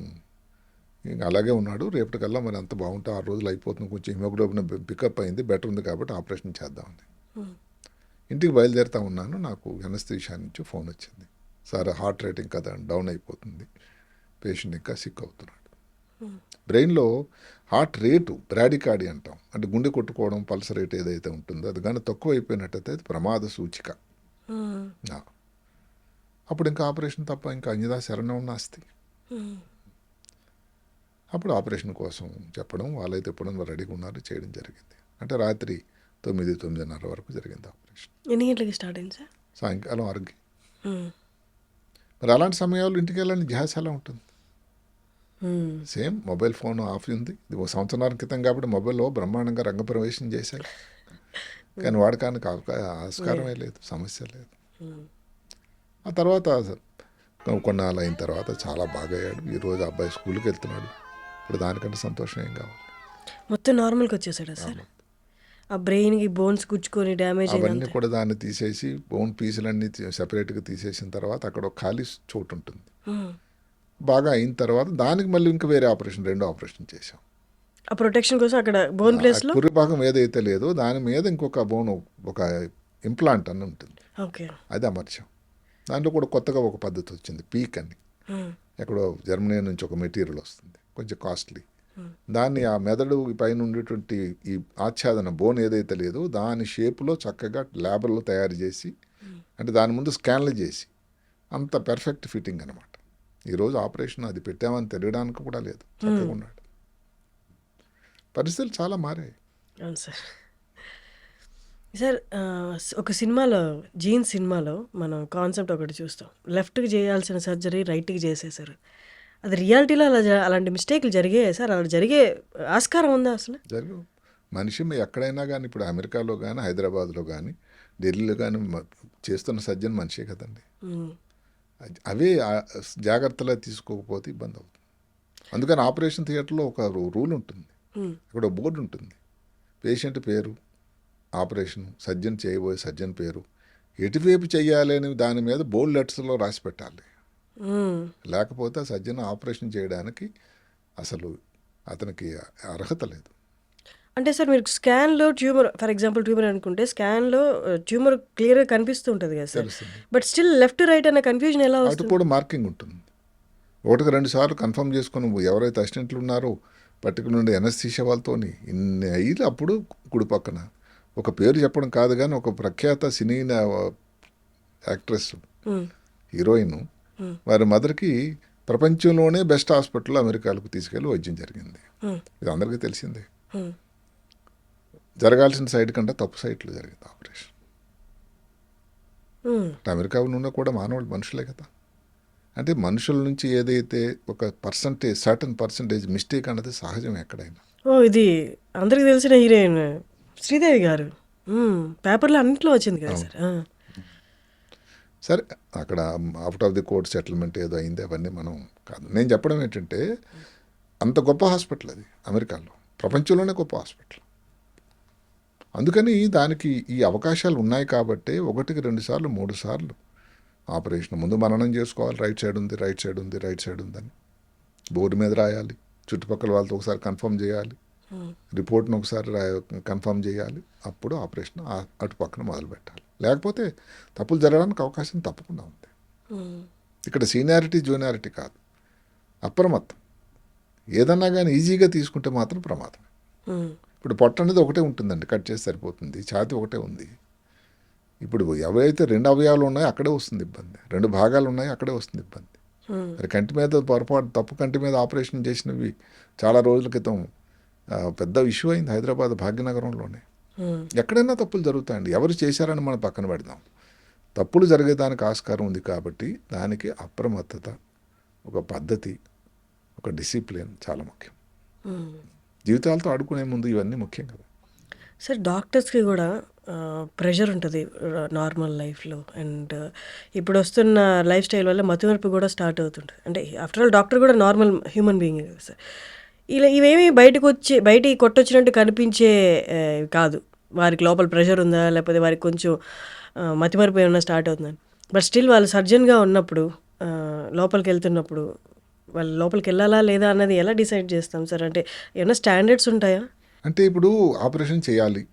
ఇంకా అలాగే ఉన్నాడు, రేపటికల్లా మరి అంత బాగుంటే 6 రోజులు అయిపోతుంది, కొంచెం హిమోగ్లోబిన్ పికప్ అయింది, బెటర్ ఉంది కాబట్టి ఆపరేషన్ చేద్దామని ఇంటికి బయలుదేరుతా ఉన్నాను. నాకు ఎనస్థీషియా నుంచి ఫోన్ వచ్చింది, సార్ హార్ట్ రేటింగ్ కదా డౌన్ అయిపోతుంది, పేషెంట్ ఇంకా సిక్ అవుతున్నాడు. బ్రెయిన్లో హార్ట్ రేటు బ్రాడికార్డి అంటాం, అంటే గుండె కొట్టుకోవడం పల్స్ రేట్ ఏదైతే ఉంటుందో అది కానీ తక్కువ అయిపోయినట్టయితే అది ప్రమాద సూచిక. అప్పుడు ఇంకా ఆపరేషన్ తప్ప ఇంకా అన్యదా శరణం నాస్తి. అప్పుడు ఆపరేషన్ కోసం చెప్పడం, వాళ్ళైతే ఎప్పుడన్నా రెడీగా ఉన్నారు, చేయడం జరిగింది. అంటే రాత్రి 9-9:30 వరకు జరిగింది ఆపరేషన్. ఎన్ని గంటలకి స్టార్ట్ అయింది సార్? సాయంకాలం 6కి. మరి అలాంటి సమయాల్లో ఇంటికి వెళ్ళాలని ధ్యాస ఎలా ఉంటుంది? సేమ్ మొబైల్ ఫోన్ ఆఫ్ ఉంది. ఇది 1 సంవత్సరాల క్రితం కాబట్టి మొబైల్లో బ్రహ్మాండంగా రంగప్రవేశం చేశాయి, కానీ వాడకానికి ఆస్కారమే లేదు, సమస్య లేదు. ఆ తర్వాత కొన్నాళ్ళు అయిన తర్వాత చాలా బాగా అయ్యాడు. ఈరోజు అబ్బాయి స్కూల్కి వెళ్తున్నాడు. ఇప్పుడు దానికంటే సంతోషం ఏం కావాలి? మొత్తం నార్మల్కి వచ్చేసాడా సార్? ఆ బ్రెయిన్కి బోన్స్ గుచ్చుకొని డ్యామేజ్ అవన్నీ కూడా దాన్ని తీసేసి బోన్ పీసులన్నీ సెపరేట్గా తీసేసిన తర్వాత అక్కడ ఒక ఖాళీ చోటు ఉంటుంది. బాగా అయిన తర్వాత దానికి మళ్ళీ ఇంకా వేరే ఆపరేషన్, 2 ఆపరేషన్ చేశాం. ఆ ప్రొటెక్షన్ కోసం అక్కడ బోన్ ప్లేస్లో పురి భాగం ఏదైతే లేదో దాని మీద ఇంకొక బోన్, ఒక ఇంప్లాంట్ అని ఉంటుంది, ఓకే, అది అమర్చాం. దాంట్లో కూడా కొత్తగా ఒక పద్ధతి వచ్చింది, పీక్ అని. ఎక్కడో జర్మనీ నుంచి ఒక మెటీరియల్ వస్తుంది, కొంచెం కాస్ట్లీ. దాన్ని ఆ మెదడు పైన ఉండేటువంటి ఈ ఆచ్ఛాదన బోన్ ఏదైతే లేదో దాని షేప్లో చక్కగా ల్యాబ్లో తయారు చేసి, అంటే దాని ముందు స్కాన్లు చేసి అంత పెర్ఫెక్ట్ ఫిట్టింగ్ అనమాట. ఈరోజు ఆపరేషన్ అది పెట్టామని తెలియడానికి కూడా లేదు, చక్కగా ఉన్నాడు. పరిస్థితులు చాలా మారాయి. అవును సార్. సార్ ఒక సినిమాలో, జీన్స్ సినిమాలో మనం కాన్సెప్ట్ ఒకటి చూస్తాం, లెఫ్ట్కి చేయాల్సిన సర్జరీ రైట్కి చేసేసారు. అది రియాలిటీలో అలాంటి మిస్టేక్లు జరిగాయి సార్? అలా జరిగే ఆస్కారం ఉందా అసలు? జరుగు. మనిషి ఎక్కడైనా కానీ, ఇప్పుడు అమెరికాలో కానీ, హైదరాబాద్లో కానీ, ఢిల్లీలో కానీ చేస్తున్న సర్జన్ మనిషే కదండి. అవే జాగ్రత్తగా తీసుకోకపోతే ఇబ్బంది అవుతుంది. అందుకని ఆపరేషన్ థియేటర్లో ఒక రూల్ ఉంటుంది, అక్కడ బోర్డు ఉంటుంది, పేషెంట్ పేరు, ఆపరేషన్, సర్జన్ చేయబోయే సర్జన్ పేరు, ఎటువైపు చేయాలి అని దాని మీద బోల్డ్ లెటర్స్లో రాసి పెట్టాలి. లేకపోతే ఆ సర్జన్ ఆపరేషన్ చేయడానికి అసలు అతనికి అర్హత లేదు. అంటే సార్ మీరు స్కాన్లో ట్యూమర్, ఫర్ ఎగ్జాంపుల్ ట్యూమర్ అనుకుంటే స్కాన్లో ట్యూమర్ క్లియర్గా కనిపిస్తూ ఉంటుంది కదా sir, but still left right అన్న కన్ఫ్యూజన్ ఎలా అటు వస్తుంది? కూడా మార్కింగ్ ఉంటుంది. 1-2 సార్లు కన్ఫర్మ్ చేసుకుని ఎవరైతే అసిస్టెంట్లు ఉన్నారో పర్టికులర్ నుండి ఎనస్థీషియా వాళ్ళతోని ఇన్ని అయ్యి అప్పుడు కుడి పక్కన ఒక పేరు చెప్పడం కాదు కానీ ఒక ప్రఖ్యాత సినీ యాక్ట్రెస్, హీరోయిన్, వారి మదర్కి ప్రపంచంలోనే బెస్ట్ హాస్పిటల్ అమెరికాలకు తీసుకెళ్ళి వైద్యం జరిగింది. ఇది అందరికీ తెలిసిందే. జరగాల్సిన సైడ్ కంటే తప్పు సైట్లో జరిగింది ఆపరేషన్. అమెరికాలో ఉన్న కూడా మానవులు మనుషులే కదా. అంటే మనుషుల నుంచి ఏదైతే ఒక సర్టన్ పర్సంటేజ్ మిస్టేక్ అన్నది సహజం ఎక్కడైనా. ఇది అందరికి తెలిసిన హీరోయిన్ శ్రీదేవి గారు పేపర్లో అన్నింటిలో వచ్చింది కదా సార్. సరే, అక్కడ out of the court settlement ఏదో అయింది, అవన్నీ మనం కాదు. నేను చెప్పడం ఏంటంటే అంత గొప్ప హాస్పిటల్ అది అమెరికాలో, ప్రపంచంలోనే గొప్ప హాస్పిటల్. అందుకని దానికి ఈ అవకాశాలు ఉన్నాయి కాబట్టి 1-2 సార్లు 3 సార్లు ఆపరేషన్ ముందు మననం చేసుకోవాలి, రైట్ సైడ్ ఉంది, రైట్ సైడ్ ఉంది, రైట్ సైడ్ ఉందని బోర్డు మీద రాయాలి, చుట్టుపక్కల వాళ్ళతో ఒకసారి కన్ఫర్మ్ చేయాలి, రిపోర్ట్ను ఒకసారి కన్ఫర్మ్ చేయాలి, అప్పుడు ఆపరేషన్ అటు పక్కన మొదలు పెట్టాలి. లేకపోతే తప్పులు జరగడానికి అవకాశం తప్పకుండా ఉంది. ఇక్కడ సీనియారిటీ జూనియారిటీ కాదు, అప్రమత్తం. ఏదన్నా కానీ ఈజీగా తీసుకుంటే మాత్రం ప్రమాదం. ఇప్పుడు పొట్ట అనేది ఒకటే ఉంటుందండి, కట్ చేసి సరిపోతుంది, ఛాతీ ఒకటే ఉంది. ఇప్పుడు ఎవరైతే 2 అవయవాలు ఉన్నాయో అక్కడే వస్తుంది ఇబ్బంది, 2 భాగాలు ఉన్నాయో అక్కడే వస్తుంది ఇబ్బంది. మరి కంటి మీద పొరపాటు, తప్పు కంటి మీద ఆపరేషన్ చేసినవి చాలా రోజుల క్రితం పెద్ద ఇష్యూ అయింది హైదరాబాద్ భాగ్యనగరంలోనే. ఎక్కడైనా తప్పులు జరుగుతాయండి, ఎవరు చేశారని మనం పక్కన పెడదాం. తప్పులు జరిగేదానికి ఆస్కారం ఉంది కాబట్టి దానికి అప్రమత్తత, ఒక పద్ధతి, ఒక డిసిప్లిన్ చాలా ముఖ్యం. జీవితాలతో ఆడుకునే ముందు ఇవన్నీ ముఖ్యం కదా సార్. డాక్టర్స్కి కూడా ప్రెషర్ ఉంటుంది నార్మల్ లైఫ్లో, అండ్ ఇప్పుడు వస్తున్న లైఫ్ స్టైల్ వల్ల మతిమరుపు కూడా స్టార్ట్ అవుతుంటుంది. అంటే ఆఫ్టర్ ఆల్ డాక్టర్ కూడా నార్మల్ హ్యూమన్ బీయింగ్ కదా సార్. ఇలా ఇవేమీ బయటికి కొట్టొచ్చినట్టు కనిపించే కాదు. వారికి లోపల ప్రెషర్ ఉందా, లేకపోతే వారికి కొంచెం మతిమరుపు ఏమన్నా స్టార్ట్ అవుతుందని. బట్ స్టిల్ వాళ్ళు సర్జన్గా ఉన్నప్పుడు లోపలికి వెళ్తున్నప్పుడు వాళ్ళు లోపలికి వెళ్ళాలా లేదా అన్నది ఎలా డిసైడ్ చేస్తాం సార్? అంటే ఏమైనా స్టాండర్డ్స్ ఉంటాయా? అంటే ఇప్పుడు ఆపరేషన్ చేయాలి,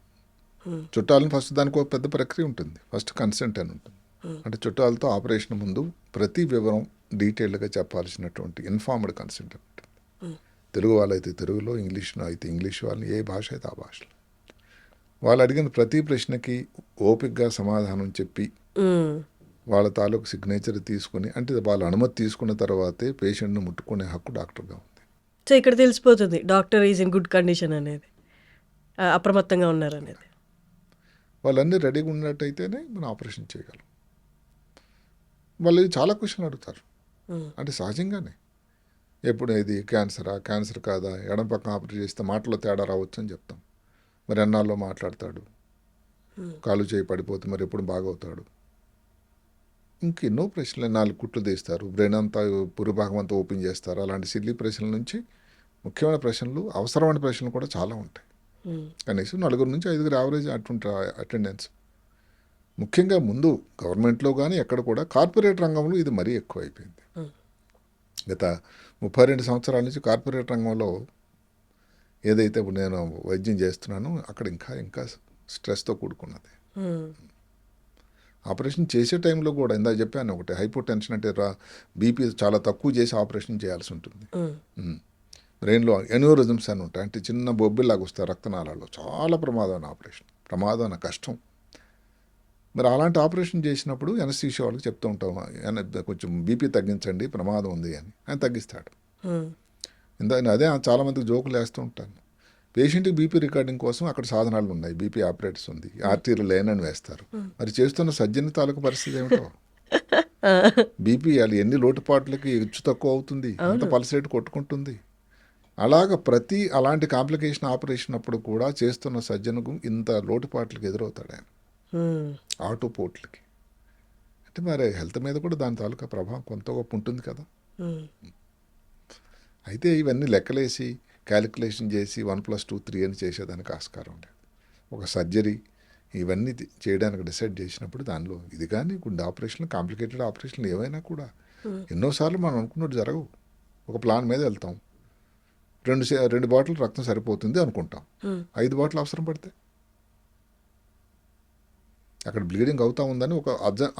చుట్టాలను ఫస్ట్ దానికి ఒక పెద్ద ప్రక్రియ ఉంటుంది. ఫస్ట్ కన్సెంట్ అని ఉంటుంది. అంటే చుట్టాలతో ఆపరేషన్ ముందు ప్రతి వివరం డీటెయిల్డ్గా చెప్పాల్సినటువంటి ఇన్ఫార్మ్డ్ కన్సెంట్ అని ఉంటుంది. తెలుగు వాళ్ళైతే తెలుగులో, ఇంగ్లీష్లో అయితే ఇంగ్లీష్, వాళ్ళని ఏ భాష అయితే ఆ భాషలో వాళ్ళు అడిగిన ప్రతి ప్రశ్నకి ఓపికగా సమాధానం చెప్పి వాళ్ళ తాలూకు సిగ్నేచర్ తీసుకుని, అంటే వాళ్ళ అనుమతి తీసుకున్న తర్వాతే పేషెంట్ను ముట్టుకునే హక్కు డాక్టర్గా ఉంది. సో ఇక్కడ తెలిసిపోతుంది doctor is in good condition అనేది, అప్రమత్తంగా ఉన్నారనేది. వాళ్ళన్నీ రెడీగా ఉన్నట్టయితేనే మనం ఆపరేషన్ చేయగలం. వాళ్ళు చాలా క్వశ్చన్లు అడుగుతారు. అంటే సహజంగానే ఎప్పుడు ఇది క్యాన్సరా, క్యాన్సర్ కాదా, ఎడం పక్కన ఆపరేట్ చేస్తే మాటలో తేడా రావచ్చు అని చెప్తాం. మరి ఎన్నాళ్ళలో మాట్లాడతాడు, కాలు చేయి పడిపోతే మరి ఎప్పుడు బాగవుతాడు, ఇంకెన్నో ప్రశ్నలు. 4 కుట్లు తీస్తారు, బ్రెయిన్ అంతా పురుభాగం అంతా ఓపెన్ చేస్తారు. అలాంటి సిల్లీ ప్రశ్నల నుంచి ముఖ్యమైన ప్రశ్నలు, అవసరమైన ప్రశ్నలు కూడా చాలా ఉంటాయి. కనీసం 4 నుంచి 5 యావరేజ్ అటుంటారు అటెండెన్స్. ముఖ్యంగా ముందు గవర్నమెంట్లో కానీ ఎక్కడ కూడా కార్పొరేట్ రంగంలో ఇది మరీ ఎక్కువ అయిపోయింది. గత 32 సంవత్సరాల నుంచి కార్పొరేట్ రంగంలో ఏదైతే ఇప్పుడు నేను వైద్యం చేస్తున్నానో అక్కడ ఇంకా స్ట్రెస్తో కూడుకున్నది. ఆపరేషన్ చేసే టైంలో కూడా ఇందాక చెప్పాను ఒకటి, హైపో టెన్షన్ అంటే బీపీ చాలా తక్కువ చేసి ఆపరేషన్ చేయాల్సి ఉంటుంది. బ్రెయిన్లో ఎన్యూరిజమ్స్ అని ఉంటాయి, అంటే చిన్న బొబ్బిల్లాగా వస్తాయి రక్తనాళాల్లో. చాలా ప్రమాదమైన ఆపరేషన్, ప్రమాదమైన కష్టం. మరి అలాంటి ఆపరేషన్ చేసినప్పుడు ఎనస్థీషియా వాళ్ళకి చెప్తూ ఉంటాం, కొంచెం బీపీ తగ్గించండి, ప్రమాదం ఉంది అని. ఆయన తగ్గిస్తాడు. అదే చాలామందికి జోకులు వేస్తూ ఉంటాను. పేషెంట్కి బీపీ రికార్డింగ్ కోసం అక్కడ సాధనాలు ఉన్నాయి, బీపీ ఆపరేటర్స్ ఉంది, ఆర్టీలు లేనని వేస్తారు. మరి చేస్తున్న సర్జన్ తాలూకు పరిస్థితి ఏమిటో. బీపీ వాళ్ళు ఎన్ని లోటుపాట్లకి హెచ్చు తక్కువ అవుతుంది, అంత పల్స్ రేట్ కొట్టుకుంటుంది. అలాగ ప్రతి అలాంటి కాంప్లికేషన్ ఆపరేషన్ అప్పుడు కూడా చేస్తున్న సర్జన్కు ఇంత లోటుపాట్లకి ఎదురవుతాడు ఆయన, ఆటో పోట్లకి. అంటే మరి హెల్త్ మీద కూడా దాని తాలూకా ప్రభావం కొంత గొప్ప ఉంటుంది కదా. అయితే ఇవన్నీ లెక్కలేసి క్యాలిక్యులేషన్ చేసి 1+2 3 అని చేసేదానికి ఆస్కారం లేదు. ఒక సర్జరీ ఇవన్నీ చేయడానికి డిసైడ్ చేసినప్పుడు దానిలో ఇది కానీ గుండె ఆపరేషన్లు, కాంప్లికేటెడ్ ఆపరేషన్లు ఏవైనా కూడా ఎన్నోసార్లు మనం అనుకున్నట్టు జరగవు. ఒక ప్లాన్ మీద వెళ్తాం, 2 బాటిల్ రక్తం సరిపోతుంది అనుకుంటాం, 5 బాటిల్ అవసరం పడితే అక్కడ బ్లీడింగ్ అవుతా ఉందని ఒక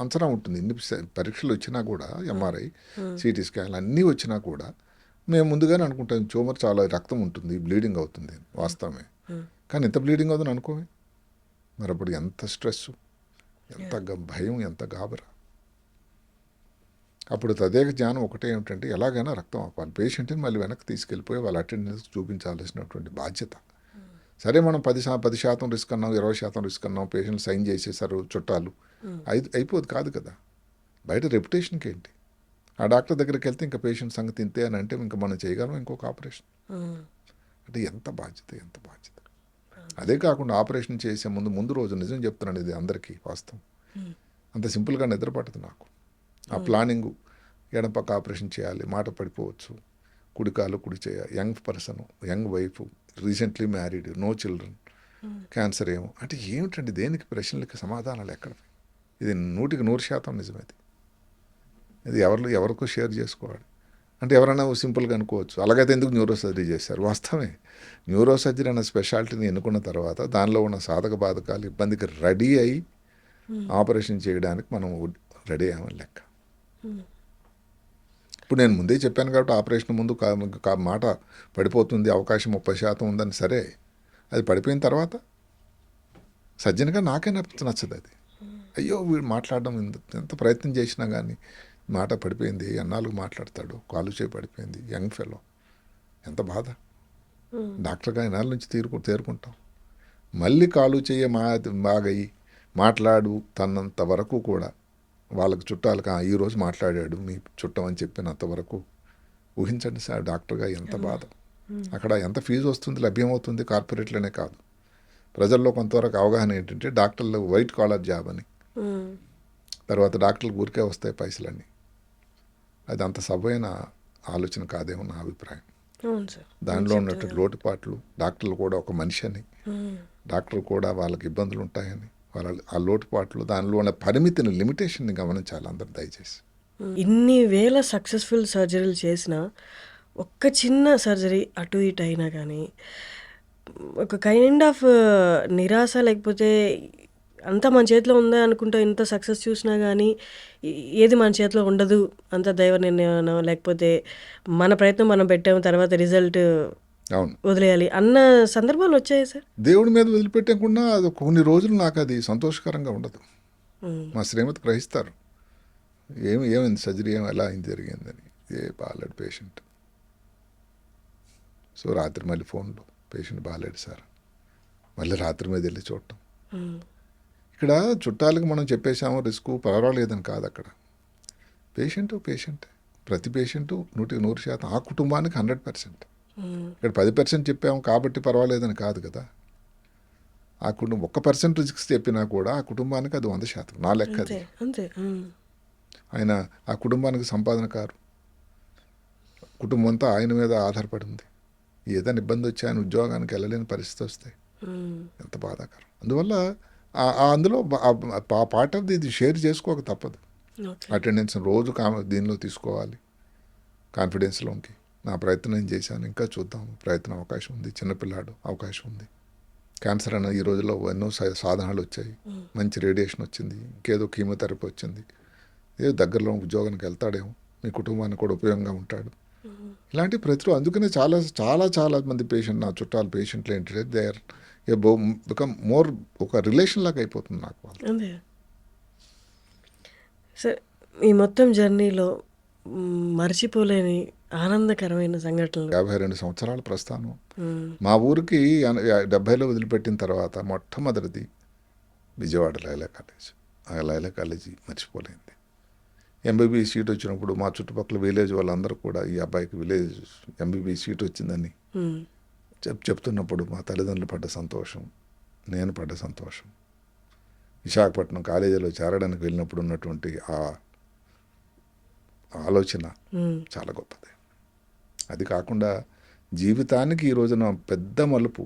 అంచనా ఉంటుంది. ఇన్ని పరీక్షలు వచ్చినా కూడా, ఎంఆర్ఐ, సిటీ స్కాన్ అన్నీ వచ్చినా కూడా మేము ముందుగానే అనుకుంటాం ట్యూమర్ చాలా రక్తం ఉంటుంది, బ్లీడింగ్ అవుతుంది, వాస్తవమే. కానీ ఎంత బ్లీడింగ్ అవుతుందని అనుకోమే. మరి అప్పుడు ఎంత స్ట్రెస్, ఎంత భయం, ఎంత గాబరా. అప్పుడు తదేక జ్ఞానం ఒకటే ఏమిటంటే ఎలాగైనా రక్తం ఆపాలి, పేషెంట్ని మళ్ళీ వెనక్కి తీసుకెళ్ళిపోయి వాళ్ళ అటెండెన్స్ చూపించాల్సినటువంటి బాధ్యత. సరే మనం 10% రిస్క్ అన్నాం, 20% రిస్క్ అన్నాం, పేషెంట్ సైన్ చేసేసారు చుట్టాలు, అయిపోదు కాదు కదా. బయట రెప్యుటేషన్కి ఏంటి, ఆ డాక్టర్ దగ్గరికి వెళ్తే ఇంకా పేషెంట్ సంగతి ఇంతే అని అంటే ఇంకా మనం చేయగలం ఇంకొక ఆపరేషన్. అంటే ఎంత బాధ్యత. అదే కాకుండా ఆపరేషన్ చేసే ముందు రోజు నిజం చెప్తున్నాను, ఇది అందరికీ వాస్తవం, అంత సింపుల్గా నిద్ర పట్టదు నాకు. ఆ ప్లానింగు, ఎడపక్క ఆపరేషన్ చేయాలి, మాట పడిపోవచ్చు, కుడికాలు కుడి చేయాలి, young person, young wife, recently married, no children, cancer ఏమో. అంటే ఏమిటండి, దేనికి ప్రశ్నలకి సమాధానాలు ఎక్కడ? ఇది 100% నిజమేది. ఇది ఎవరికో షేర్ చేసుకోవాలి. అంటే ఎవరైనా సింపుల్గా అనుకోవచ్చు, అలాగైతే ఎందుకు న్యూరో సర్జరీ చేశారు. వాస్తవమే, న్యూరో సర్జరీ అన్న స్పెషాలిటీని ఎన్నుకున్న తర్వాత దానిలో ఉన్న సాధక బాధకాలు, ఇబ్బందికి రెడీ అయ్యి ఆపరేషన్ చేయడానికి మనం రెడీ అయ్యామని లెక్క. ఇప్పుడు నేను ముందే చెప్పాను కాబట్టి ఆపరేషన్ ముందు మాట పడిపోతుంది, అవకాశం 30% ఉందని. సరే, అది పడిపోయిన తర్వాత సర్జన్గా నాకే నచ్చదు అది. అయ్యో వీడు మాట్లాడడం ఎంత ప్రయత్నం చేసినా కానీ మాట పడిపోయింది, ఎన్నాళ్ళకు మాట్లాడతాడు, కాలు చేయి పడిపోయింది, యంగ్ ఫెలో, ఎంత బాధ. డాక్టర్గా ఎన్నాళ్ళ నుంచి తేరుకుంటాం. మళ్ళీ కాలు చేయ బాగయి మాట్లాడు తన్నంత వరకు కూడా వాళ్ళకి చుట్టాలకు ఈరోజు మాట్లాడాడు మీ చుట్టం అని చెప్పినంత వరకు ఊహించండి సార్, డాక్టర్గా ఎంత బాధ. అక్కడ ఎంత ఫీజు వస్తుంది, లభ్యమవుతుంది, కార్పొరేట్లోనే కాదు, ప్రజల్లో కొంతవరకు అవగాహన ఏంటంటే డాక్టర్లు వైట్ కాలర్ జాబ్ అని. తర్వాత డాక్టర్లకు ఊరికే వస్తాయి పైసలన్నీ. అది అంత సబైన ఆలోచన కాదేమో నా అభిప్రాయం. దానిలో ఉన్నట్టు లోటుపాట్లు, డాక్టర్లు కూడా ఒక మనిషి అని, డాక్టర్లు కూడా వాళ్ళకి ఇబ్బందులు ఉంటాయని, వాళ్ళ ఆ లోటుపాట్లు దానిలో ఉన్న పరిమితిని లిమిటేషన్ని గమనించాలి అందరు దయచేసి. ఇన్ని వేల సక్సెస్ఫుల్ సర్జరీలు చేసినా ఒక్క చిన్న సర్జరీ అటు ఇటు అయినా కానీ ఒక కైండ్ ఆఫ్ నిరాశ, లేకపోతే అంతా మన చేతిలో ఉందా అనుకుంటా ఇంత సక్సెస్ చూసినా కానీ ఏది మన చేతిలో ఉండదు, అంత దైవ నిర్ణయం, లేకపోతే మన ప్రయత్నం మనం పెట్టాము తర్వాత రిజల్ట్ అవును, వదిలేయాలి అన్న సందర్భాలు వచ్చాయి సార్? దేవుడి మీద వదిలిపెట్టకుండా అది కొన్ని రోజులు నాకు అది సంతోషకరంగా ఉండదు. మ్మ్. మా శ్రీమతి గ్రహిస్తారు, ఏమైంది సర్జరీ, ఎలా అయింది జరిగిందని. బాగాలేడు పేషెంట్. సో రాత్రి మళ్ళీ ఫోన్లో పేషెంట్ బాగాలేడు సార్, మళ్ళీ రాత్రి మీద వెళ్ళి చూడటం. మ్మ్. ఇక్కడ చుట్టాలకు మనం చెప్పేసాము రిస్క్ పర్వాలేదని కాదు. అక్కడ పేషెంట్ ప్రతి పేషెంటు 100% ఆ కుటుంబానికి 100%. మ్మ్. ఇక్కడ 10% చెప్పాము కాబట్టి పర్వాలేదని కాదు కదా. ఆ కుటుంబం 1% రిస్క్ చెప్పినా కూడా ఆ కుటుంబానికి అది 100%. నా లెక్క అది. అంతే. మ్మ్. ఆయన ఆ కుటుంబానికి సంపాదనకారు, కుటుంబం అంతా ఆయన మీద ఆధారపడి ఉంది. ఏదైనా ఇబ్బంది వచ్చి ఆయన ఉద్యోగానికి వెళ్ళలేని పరిస్థితి వస్తే మ్మ్. ఎంత బాధాకరం. అందువల్ల అందులో పార్ట్ ఆఫ్ ఇది షేర్ చేసుకోక తప్పదు. ఓకే. అటెండెన్స్ రోజు దీనిలో తీసుకోవాలి, కాన్ఫిడెన్స్లోకి. నా ప్రయత్నం నేను చేశాను, ఇంకా చూద్దాం, ప్రయత్నం అవకాశం ఉంది, చిన్నపిల్లాడు అవకాశం ఉంది. క్యాన్సర్ అన్న ఈ రోజుల్లో ఎన్నో సాధనాలు వచ్చాయి, మంచి రేడియేషన్ వచ్చింది, ఇంకేదో కీమోథెరపీ వచ్చింది. ఏదో దగ్గరలో ఉద్యోగానికి వెళ్తాడేమో, మీ కుటుంబానికి కూడా ఉపయోగంగా ఉంటాడు. ఇలాంటి ప్రతిరోజు అందుకనే చాలా చాలా చాలా మంది పేషెంట్, నా చుట్టాలు పేషెంట్లు ఏంటంటే దే ఆర్ బికమ్ మోర్ ఒక రిలేషన్ లాగా అయిపోతుంది నాకు వాళ్ళు. అదే సార్, ఈ మొత్తం జర్నీలో మర్చిపోలేని ఆనందకరమైన సంఘటనలు. 52 సంవత్సరాల ప్రస్థానం. మ్మ్. మా ఊరికి 70లో వదిలిపెట్టిన తర్వాత మొట్టమొదటిది విజయవాడ లైలా కాలేజ్. ఆ లైలా కాలేజీ మర్చిపోలేంది. ఎంబీబీఎస్ సీట్ వచ్చినప్పుడు మా చుట్టుపక్కల విలేజ్ వాళ్ళందరూ కూడా ఈ అబ్బాయికి విలేజ్ ఎంబీబీఎస్ సీట్ వచ్చిందని మ్మ్. చెప్తున్నప్పుడు మా తల్లిదండ్రులు పడ్డ సంతోషం, నేను పడ్డ సంతోషం, విశాఖపట్నం కాలేజీలో చేరడానికి వెళ్ళినప్పుడు ఉన్నటువంటి ఆ ఆలోచన మ్మ్. చాలా గొప్పది. అది కాకుండా జీవితానికి ఈ రోజున పెద్ద మలుపు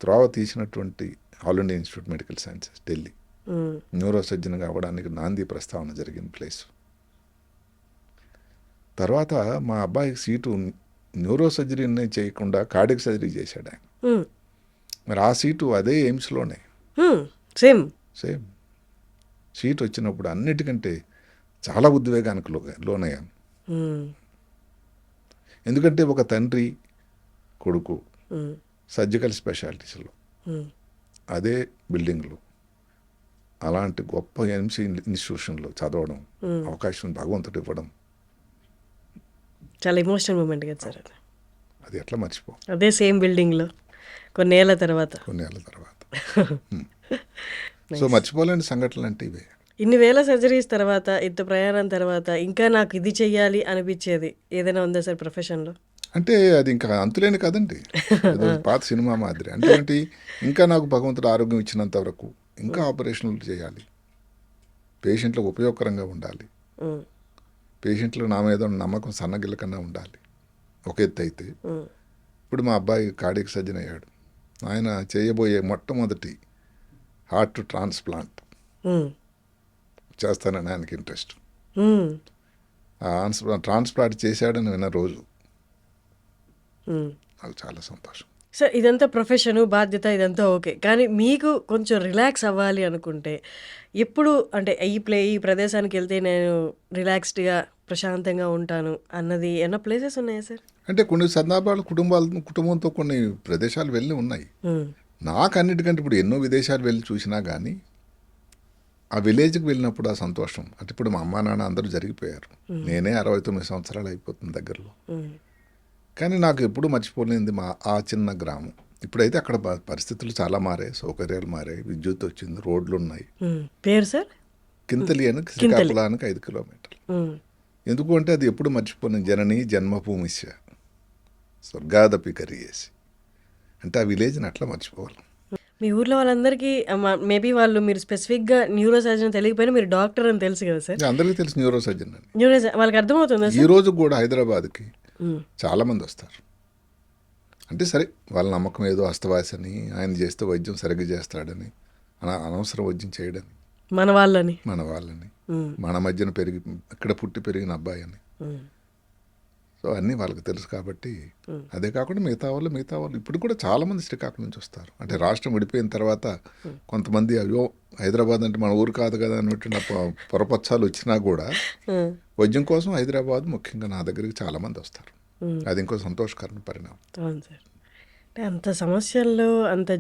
త్రోవ తీసినటువంటి all India institute medical sciences Delhi, మ్మ్. న్యూరో సర్జన్గా అవ్వడానికి నాంది ప్రస్తావన జరిగిన ప్లేస్. తర్వాత మా అబ్బాయికి సీటు న్యూరో సర్జరీనే చేయకుండా కార్డియక్ సర్జరీ చేశాడు ఆయన. మ్మ్. మరి ఆ సీటు అదే ఎయిమ్స్లోనే మ్మ్. సేమ్. సీట్ వచ్చినప్పుడు అన్నిటికంటే చాలా ఉద్వేగానికి లోనయ్యాను. మ్మ్. ఎందుకంటే ఒక తండ్రి కొడుకు మ్మ్. సర్జికల్ స్పెషాలిటీస్లో మ్మ్. అదే బిల్డింగ్లో అలాంటి గొప్ప ఎంసీ ఇన్స్టిట్యూషన్లో చదవడం అవకాశం భగవంతుడు ఇవ్వడం, చాలా ఎమోషనల్ మూమెంట్ కదా సార్ అది. అది ఎట్లా మర్చిపో. అదే సేమ్ బిల్డింగ్లో కొన్నేళ్ల తర్వాత. కొన్నేళ్ళ తర్వాత. సో మర్చిపోలేని సంఘటనలు అంటే ఇవే. ఇన్ని వేల సర్జరీస్ తర్వాత, ఇంత ప్రయాణం తర్వాత ఇంకా నాకు ఇది చెయ్యాలి అనిపించేది ఏదైనా ఉందా సార్ ప్రొఫెషన్లో? అంటే అది ఇంకా అంతులేని కదండి, ఏదో పాత సినిమా మాదిరి. అంటే ఏంటి, ఇంకా నాకు భగవంతుడు ఆరోగ్యం ఇచ్చినంత వరకు ఇంకా ఆపరేషన్లు చేయాలి, పేషెంట్లకు ఉపయోగకరంగా ఉండాలి, మ్మ్. పేషెంట్లు నా మీద ఉన్న నమ్మకం సన్నగిల్ల కన్నా ఉండాలి. ఒక ఎత్తు అయితే ఇప్పుడు మా అబ్బాయి కార్డియక్ సర్జన్ అయ్యాడు. ఆయన చేయబోయే మొట్టమొదటి హార్ట్ ట్రాన్స్ప్లాంట్ మ్మ్. చేస్తానని ఆయనకి ఇంట్రెస్ట్. మ్మ్. ఆ ట్రాన్స్ప్లాంట్ చేశాడని విన్న రోజు మ్మ్. నాకు చాలా సంతోషం. సార్, ఇదంతా ప్రొఫెషను, బాధ్యత, ఇదంతా ఓకే. కానీ మీకు కొంచెం రిలాక్స్ అవ్వాలి అనుకుంటే ఎప్పుడు, అంటే ఈ ప్రదేశానికి వెళ్తే నేను రిలాక్స్డ్గా ప్రశాంతంగా ఉంటాను అన్నది ఏమన్నా ప్లేసెస్ ఉన్నాయా సార్? అంటే కొన్ని సందర్భాలు కుటుంబంతో కొన్ని ప్రదేశాలు వెళ్ళి ఉన్నాయి. మ్మ్. నాకు అన్నిటికంటే ఇప్పుడు ఎన్నో విదేశాలు వెళ్ళి చూసినా కానీ ఆ విలేజ్కి వెళ్ళినప్పుడు ఆ సంతోషం. అంటే ఇప్పుడు మా అమ్మా నాన్న అందరూ జరిగిపోయారు, నేనే 69 సంవత్సరాలు అయిపోతుంది దగ్గరలో. మ్మ్. కానీ నాకు ఎప్పుడు మర్చిపోలేనిది ఆ చిన్న గ్రామం. ఇప్పుడైతే అక్కడ పరిస్థితులు చాలా మారాయి, సౌకర్యాలు మారాయి, విద్యుత్ వచ్చింది, రోడ్లు ఉన్నాయి. మ్మ్. పేరు సార్? కింతలి అని శ్రీకాకుళానికి 5 కిలోమీటర్లు. మ్మ్. ఎందుకు అంటే అది ఎప్పుడు మర్చిపోయిన జనని జన్మభూమిస్య స్వర్గాదపి కరియేసి. అంటే ఆ విలేజ్ని అట్లా మర్చిపోవాలి. మీ ఊర్లో వాళ్ళందరికీ మేబీ మీరు స్పెసిఫిక్గా న్యూరో సర్జన్ తెలియకపోయినా మీరు డాక్టర్ అని తెలుసు కదా సార్? అందరికీ తెలుసు న్యూరో సర్జన్ అని. న్యూరో వాళ్ళకి అర్థమవుతుందా ఈ సార్? రోజు కూడా హైదరాబాద్కి మ్మ్. చాలామంది వస్తారు. అంటే సరే వాళ్ళ నమ్మకం ఏదో అస్తవాసని, ఆయన చేస్తే వైద్యం సరిగ్గా చేస్తాడని అనవసరం వైద్యం చేయడని మన వాళ్ళని. మన వాళ్ళని, మన మధ్యన ఇక్కడ పుట్టి పెరిగిన అబ్బాయి అని. సో అన్నీ వాళ్ళకి తెలుసు కాబట్టి. అదే కాకుండా మిగతా వాళ్ళు ఇప్పుడు కూడా చాలామంది శ్రీకాకుళం నుంచి వస్తారు. అంటే రాష్ట్రం విడిపోయిన తర్వాత కొంతమంది అయ్యో హైదరాబాద్ అంటే మన ఊరు కాదు కదా అన్నట్టు పొరపచ్చాలు వచ్చినా కూడా వైద్యం కోసం హైదరాబాద్ ముఖ్యంగా నా దగ్గరికి చాలామంది వస్తారు. అది ఇంకో సంతోషకరమైన పరిణామం. అవును సార్. అంటే అంత సమస్యల్లో అంత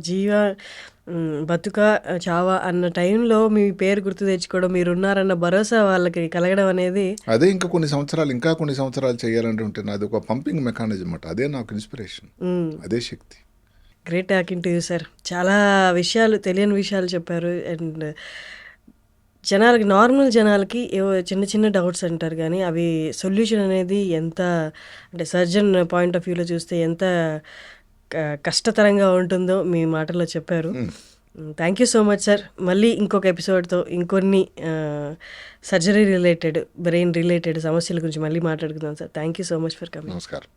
బతుక చావా అన్న టైంలో మీ పేరు గుర్తు తెచ్చుకోవడం, మీరున్నారన్న భరోసా వాళ్ళకి కలగడం అనేది అదే ఇంకా కొన్ని సంవత్సరాలు చేయాలంటే ఉంటుంది. అది ఒక పంపింగ్ మెకానిజం అన్నమాట. అదే నాకు ఇన్స్పిరేషన్, అదే శక్తి. Great talking to you sir. చాలా విషయాలు, తెలియని విషయాలు చెప్పారు. అండ్ జనాలకి, నార్మల్ జనాలకి ఏవో చిన్న చిన్న డౌట్స్ అంటారు కానీ అవి సొల్యూషన్ అనేది ఎంత, అంటే సర్జన్ పాయింట్ ఆఫ్ వ్యూలో చూస్తే ఎంత కష్టతరంగా ఉంటుందో మీ మాటల్లో చెప్పారు. Thank you so much sir. మళ్ళీ ఇంకొక ఎపిసోడ్తో ఇంకొన్ని సర్జరీ రిలేటెడ్, బ్రెయిన్ రిలేటెడ్ సమస్యల గురించి మళ్ళీ మాట్లాడుకుందాం sir. Thank you so much for coming. నమస్కారం.